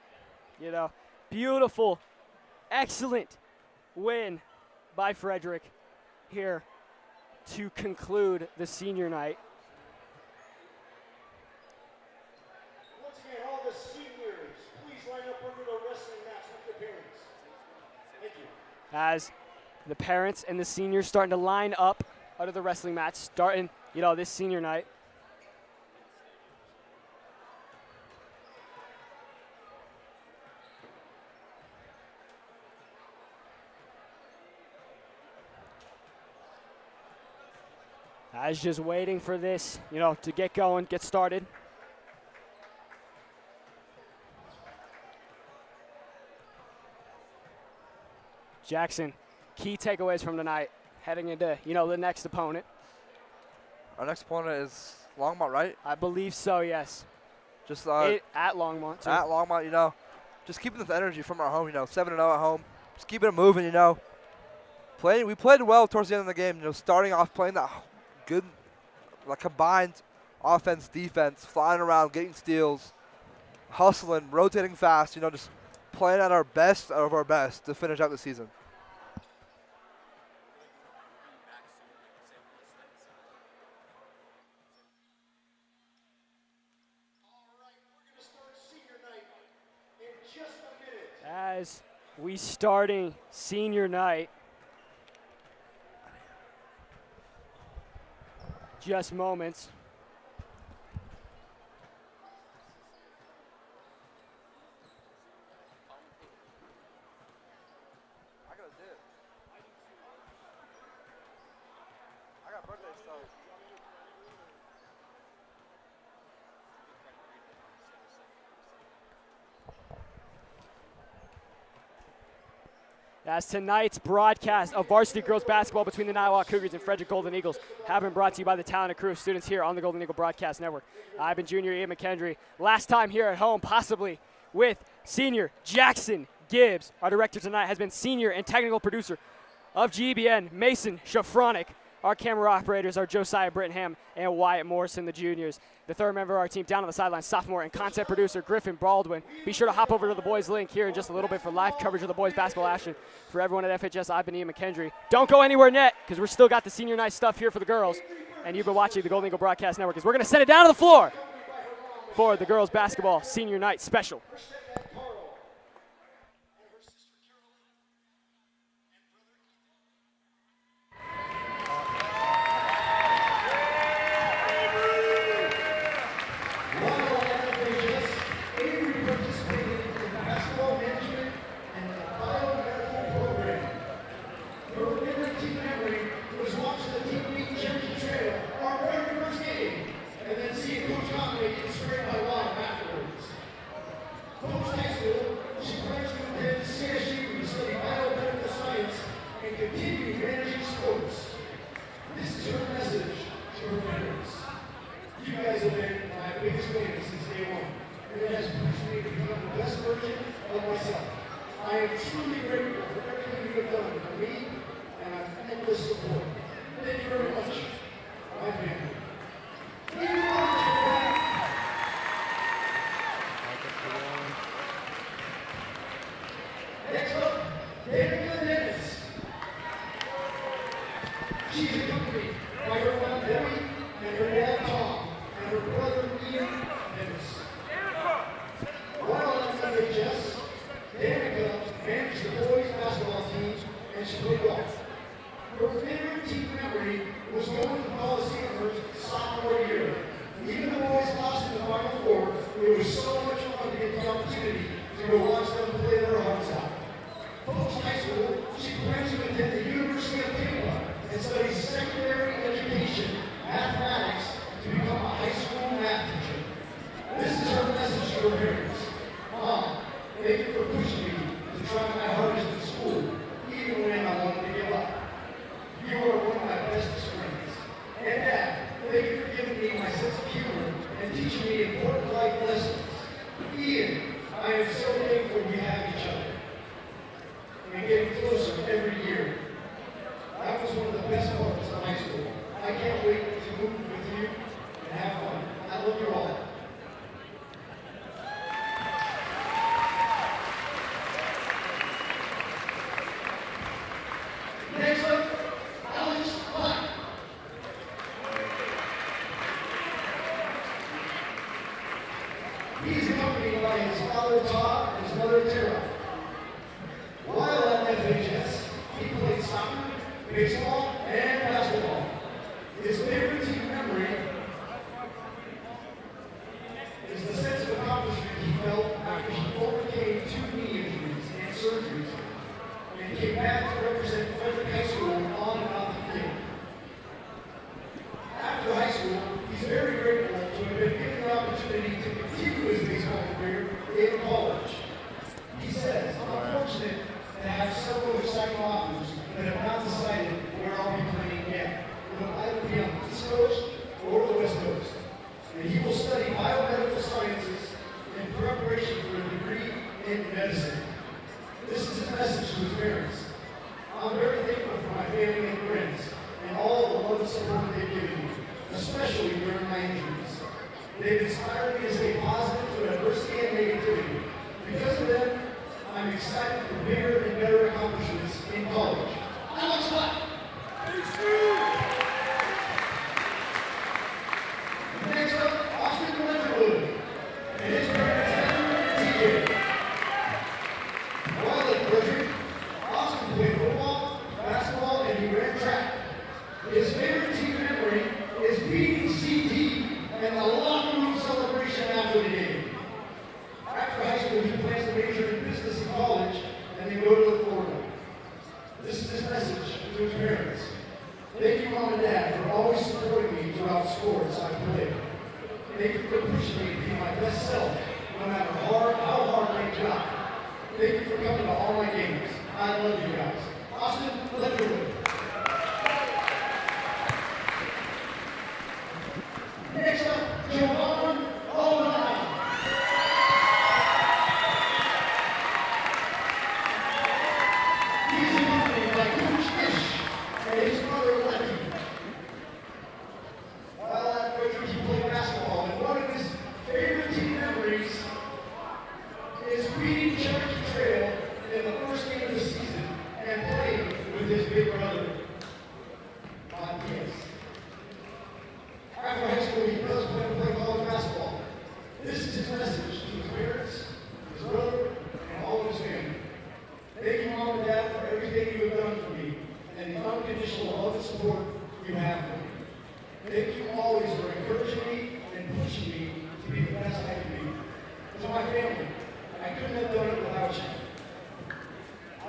You know, beautiful, excellent win by Frederick here to conclude the senior night. Once again, all the seniors, please line up under the wrestling mats with the parents. Thank you. As the parents and the seniors starting to line up under the wrestling mats, starting, you know, this senior night. I was just waiting for this, you know, to get going, get started. Jaxson, key takeaways from tonight, heading into, you know, the next opponent. Our next opponent is Longmont, right? I believe so, yes. Just at Longmont, too. At Longmont, you know, just keeping this energy from our home, you know, 7-0 at home. Just keeping it moving, you know. We played well towards the end of the game, you know, starting off playing that good, like, combined offense, defense, flying around, getting steals, hustling, rotating fast, you know, just playing at our best of our best to finish out the season. As we starting senior night, just moments. I got a dip. I got birthday stuff. As tonight's broadcast of varsity girls basketball between the Niwot Cougars and Frederick Golden Eagles have been brought to you by the talented crew of students here on the Golden Eagle Broadcast Network. I've been junior Ian MacHendrie. Last time here at home, possibly with senior Jaxson Gibbs. Our director tonight has been senior and technical producer of GBN, Mason Shafronic. Our camera operators are Josiah Brittenham and Wyatt Morrison, the juniors. The third member of our team down on the sideline, sophomore and content producer Griffin Baldwin. Be sure to hop over to the boys link here in just a little bit for live coverage of the boys basketball action. For everyone at FHS, I've been Ian MacHendrie. Don't go anywhere yet, because we're still got the senior night stuff here for the girls. And you've been watching the Golden Eagle Broadcast Network, as we're going to send it down to the floor for the girls basketball senior night special. It was so much fun to get the opportunity to go watch them play their hearts out. Post high school, she plans to attend the University of Tampa and study secondary education, mathematics, to become a high school math teacher. This is her message to her parents. Mom, thank you for pushing me to try my hardest in school, even when I wanted to give up. You are one of my bestest friends. And Dad, thank you for giving me my sense of humor and teaching me important life lessons. Ian, I am so thankful we have each other. And getting closer every year. That was one of the best parts of high school. I can't wait to move with you and have fun. I love you all. Next up, Alex Black. He's accompanied by his father Todd and his mother Tara. While at FHS, he played soccer, baseball, and basketball. His favorite team memory is the sense of accomplishment he felt after he overcame 2 knee injuries and surgeries and came back to represent Frederick High School on and off the field. After high school, he's very grateful to have been given the opportunity to continue his baseball career in college. He says, I'm fortunate to have several exciting offers that have not decided where I'll be playing yet. It will either be on the East Coast or the West Coast. And he will study biomedical sciences in preparation for a degree in medicine. This is his message to his parents. I'm very thankful for my family and friends and all the love and support they've given me, especially during my injuries. They've inspired me to stay positive to adversity and negativity. Because of them, I'm excited for bigger and better accomplishments in college. Alex Black. Next up, Austin Leatherwood and his parents, Andrew and TJ. While at Frederick, Austin played football, basketball, and he ran track. His favorite team memory is beating CT and the locker room celebration after the game. After high school, he plans to major in business in college and then go to Florida. This is his message to his parents. Thank you, Mom and Dad, for always supporting me throughout sports I played. Thank you for pushing me to be my best self, no matter how hard I got. Thank you for coming to all my games. I love you guys. Austin Leatherwood. Next up, Giovanni O'Neill. He's accompanied by Coach Ish and his brother Letty. While at Frederick, he played basketball, and one of his favorite team memories is beating Cherokee Trail in the first game of the season and playing with his big brother, Yes. After high school, he does plan to play college basketball. This is his message to his parents, his brother, and all of his family. Thank you, Mom and Dad, for everything you have done for me and the unconditional love and support you have for me. Thank you always for encouraging me and pushing me to be the best I can be. To my family, I couldn't have done it without you.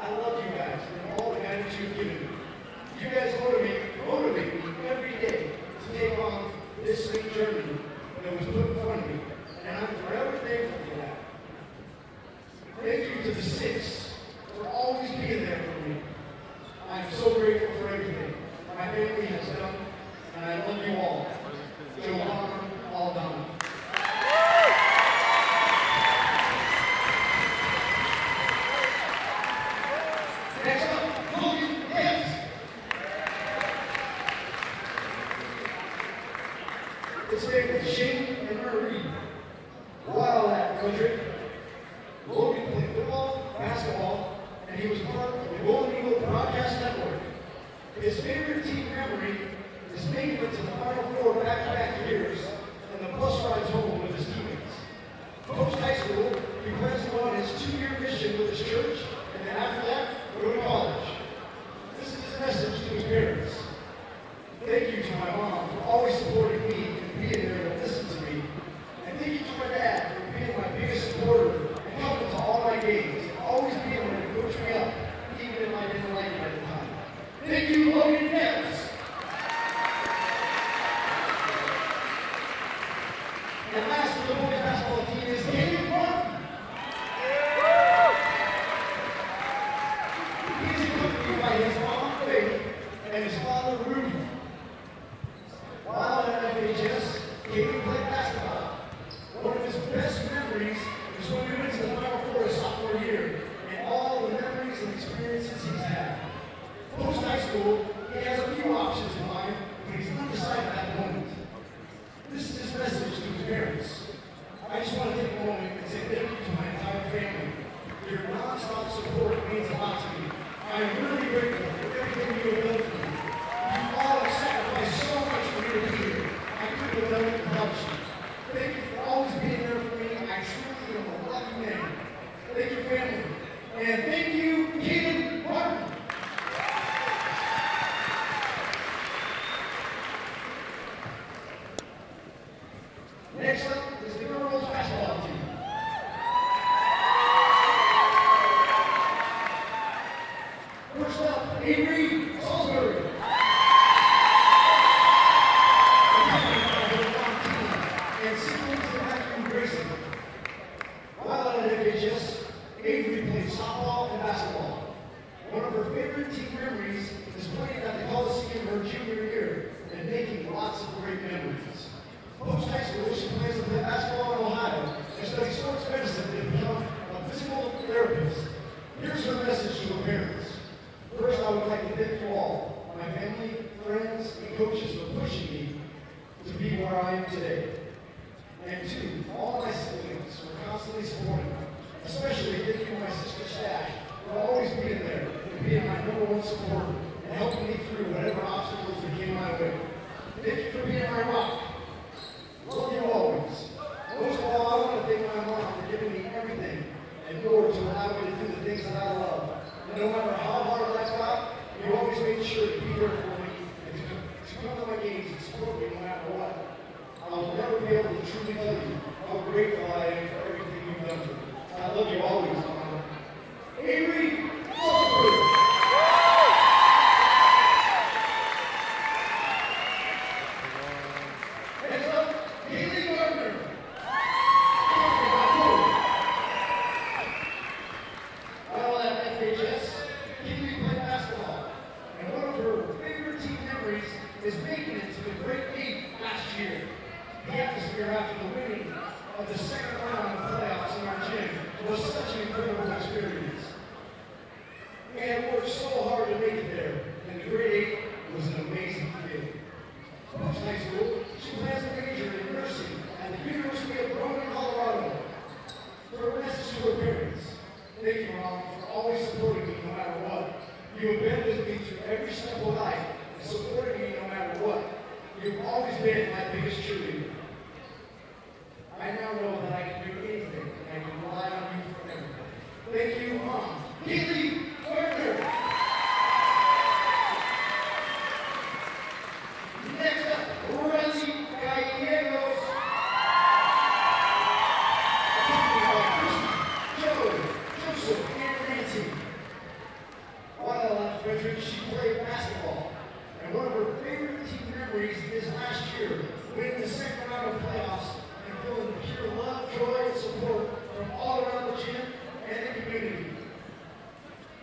I love you guys and all the guidance you've given me. You guys motivate me every day to take on this sweet journey that was put in front of me, and I'm forever thankful for that. Thank you to the Six for always being there for me. I am so grateful for everything my family has done, and I love you all. Johanna Aldana. Next up, Logan Gibbs. It's been with Shane and Marie. While at Frederick, Logan played football, basketball, and he was part of the Golden Eagle Broadcast Network. His favorite team memory is making it to the Final Four back-to-back years and the bus rides home with his teammates. Post high school, he plans to go on his 2-year mission with his church, and then after that, go to college. This is his message to his parents. Thank you to my mom for always supporting me and being there to listen to me. And thank you to my dad for being School, he has a few options in mind, but he's not decided at the moment. This is his message to his parents. I just want to take a moment and say thank you to my entire family. Your non-stop support means a lot to me. I am really grateful for everything you have done for me. You all have sacrificed so much for me to be here. I couldn't have done it without you. Thank you for always being there for me. I truly am a lucky man. Thank you, family. And thank you, Keelan Martin. Next up is the girls basketball team. First up, Avery Salisbury. And siblings of Matthew Grayson. While at FHS, Avery played softball and basketball. One of her favorite team memories is playing at the Coliseum her junior year and making lots of great memories. Post high school, she plans to play basketball in Ohio and study sports medicine to become a physical therapist. Here's her message to her parents. First, I would like to thank you all, my family, friends, and coaches for pushing me to be where I am today. And two, all my siblings for constantly supporting me, especially thank you to my sister Stash for always being there and being my #1 supporter and helping me through whatever obstacles that came my way. Thank you for being my rock. Love you always. Most of all, I want to thank my mom for giving me everything and more to allow me to do the things that I love. And no matter how hard life got, you always made sure to be there for me and to come to my games and support me no matter what. I will never be able to truly tell you how grateful I am for everything you've done for me. I love you always, Mom. Avery Salisbury. Next up, Haley Gardner. While at FHS, Haley played basketball, and one of her favorite team memories is making it to the Great Eight last year. The atmosphere after the winning of the second round of playoffs in our gym was such an incredible experience. We had worked so hard to make it there, and the Great Eight was an amazing feeling. Post high school, she plans to major in nursing at the University of Rowan, Colorado. For a message to her parents, thank you, Mom, for always supporting me no matter what. You have been with me through every step of life and supported me no matter what. You've always been my biggest cheerleader. I now know that I can do anything and I can rely on you for everything. Thank you, Mom. Haley Gardner. Next up, Riley Gallegos. Accompanied by Christy, Joe, Joseph, and Nancy. While at Frederick, she played basketball. And one of her favorite team memories is last year, winning the second round of playoffs and feeling the pure love, joy, and support from all around the gym and the community.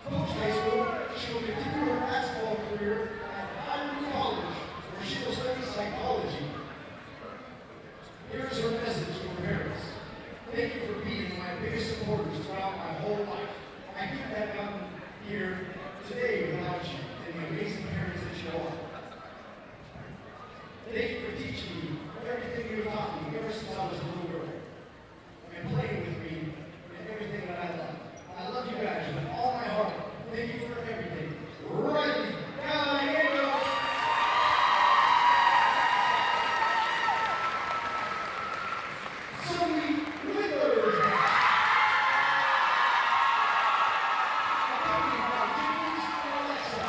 Post high school, she will continue her basketball career at Varsity College, where she will study psychology. Here's her message to her parents. Thank you for being my biggest supporters throughout my whole life. I couldn't have gotten here today without you and the amazing parents that you are. Thank you for teaching me everything you've taught me ever since I was a little girl, and playing with me and everything that I love. I love you guys with all my heart. Thank you for everything. Riley Gallegos. Zoe Withers. Accompanied by Gibbs and Alexa.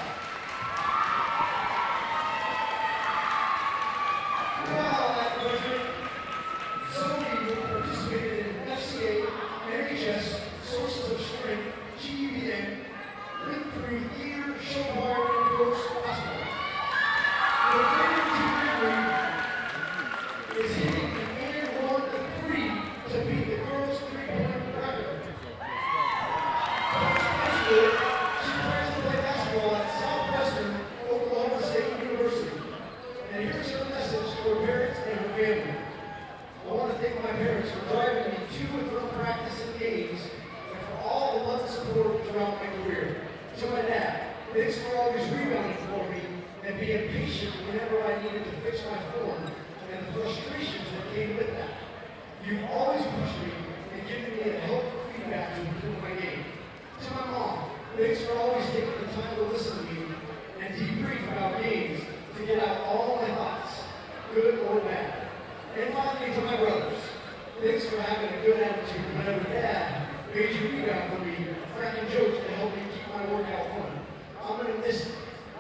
patient whenever I needed to fix my form and the frustrations that came with that. You've always pushed me and given me a helpful feedback to improve my game. To my mom, thanks for always taking the time to listen to me and debrief about games to get out all my thoughts, good or bad. And finally, to my brothers, thanks for having a good attitude whenever Dad made you rebound for me, cracking jokes to help me keep my workout fun. I'm going to miss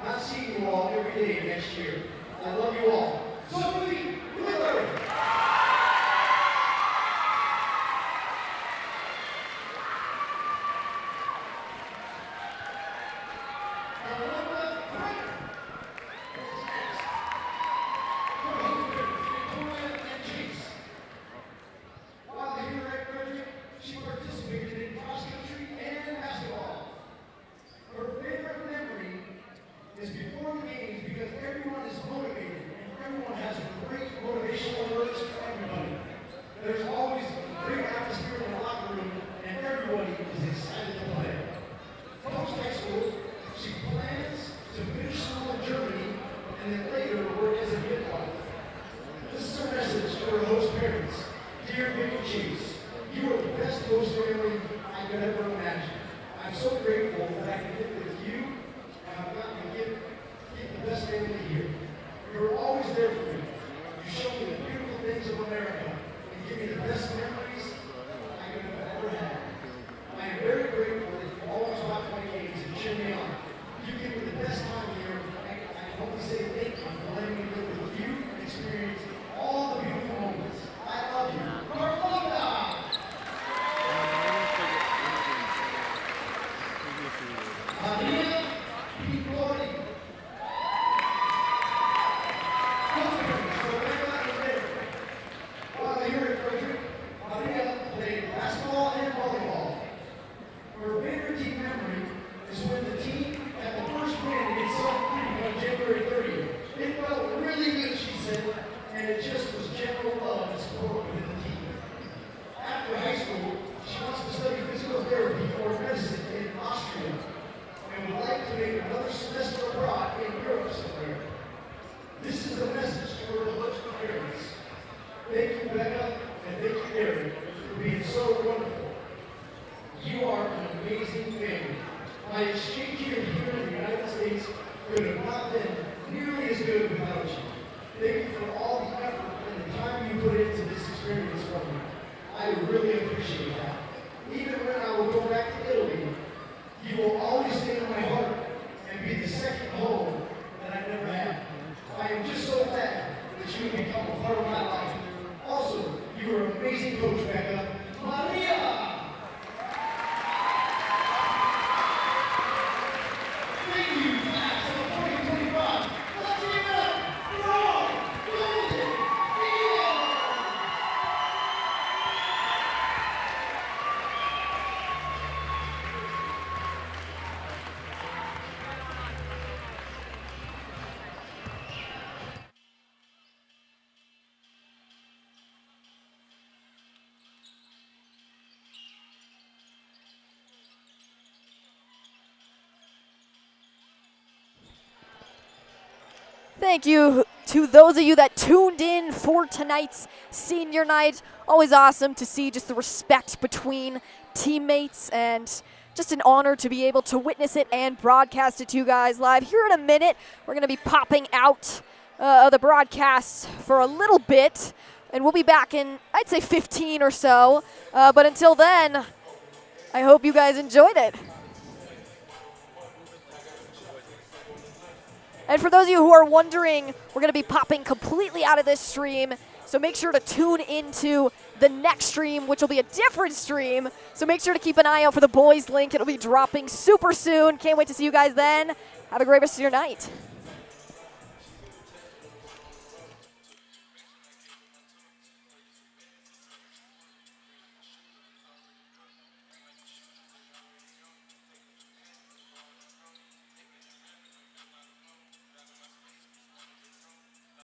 not seeing you all every day next year. I love you all. So Willie, Larry. While here at Frederick, she participated in cross-country and basketball. Her favorite memory is before the games because everyone is motivated and everyone has great motivational words for everybody. There's always a great atmosphere in the locker room and everybody is excited to play. Post high school, she plans to finish school in Germany and then later work as a midwife. This is a message to her host parents. Dear Vicky Cheese, you are the best host family I could ever imagine. I'm so grateful that I can get with you and I've gotten to get the best family here. You're always there for me. You show me the beautiful things of America and give me the best memories I could have ever had. I am very grateful that you always watch my games and cheer me on. You give me the best time here. I can only say thank you for letting me live with you and experience all the beautiful moments. I love you. Carlota! Maria Piccoli. While here at Frederick, Maria played basketball and volleyball. Her favorite team memory is when the team had the first win against Salt Creek on January 30th. It felt really good, she said, and it just was general love and support within the team. After high school, she wants to study physical therapy or medicine in Austria and would like to make another semester abroad in Europe somewhere. This is a message to her religious parents. Thank you, Becca, and thank you, Eric, for being so wonderful. You are an amazing family. My exchange year here in the United States could have not been nearly as good without you. Thank you for all the effort and the time you put into this experience for me. I really appreciate that. Even when I will go back to Italy, you will always stay in my heart and be the second home that I never had. I am just so glad that you have become a part of my life. Also, you are an amazing coach, Becca. Maria! Thank you, class of 2025. Let's give it up for all Golden Eagles! Thank you to those of you that tuned in for tonight's senior night. Always awesome to see just the respect between teammates and just an honor to be able to witness it and broadcast it to you guys live. Here in a minute, we're going to be popping out the broadcasts for a little bit, and we'll be back in, I'd say, 15 or so. But until then, I hope you guys enjoyed it. And for those of you who are wondering, we're going to be popping completely out of this stream, so make sure to tune into the next stream, which will be a different stream. So make sure to keep an eye out for the boys link. It'll be dropping super soon. Can't wait to see you guys then. Have a great rest of your night.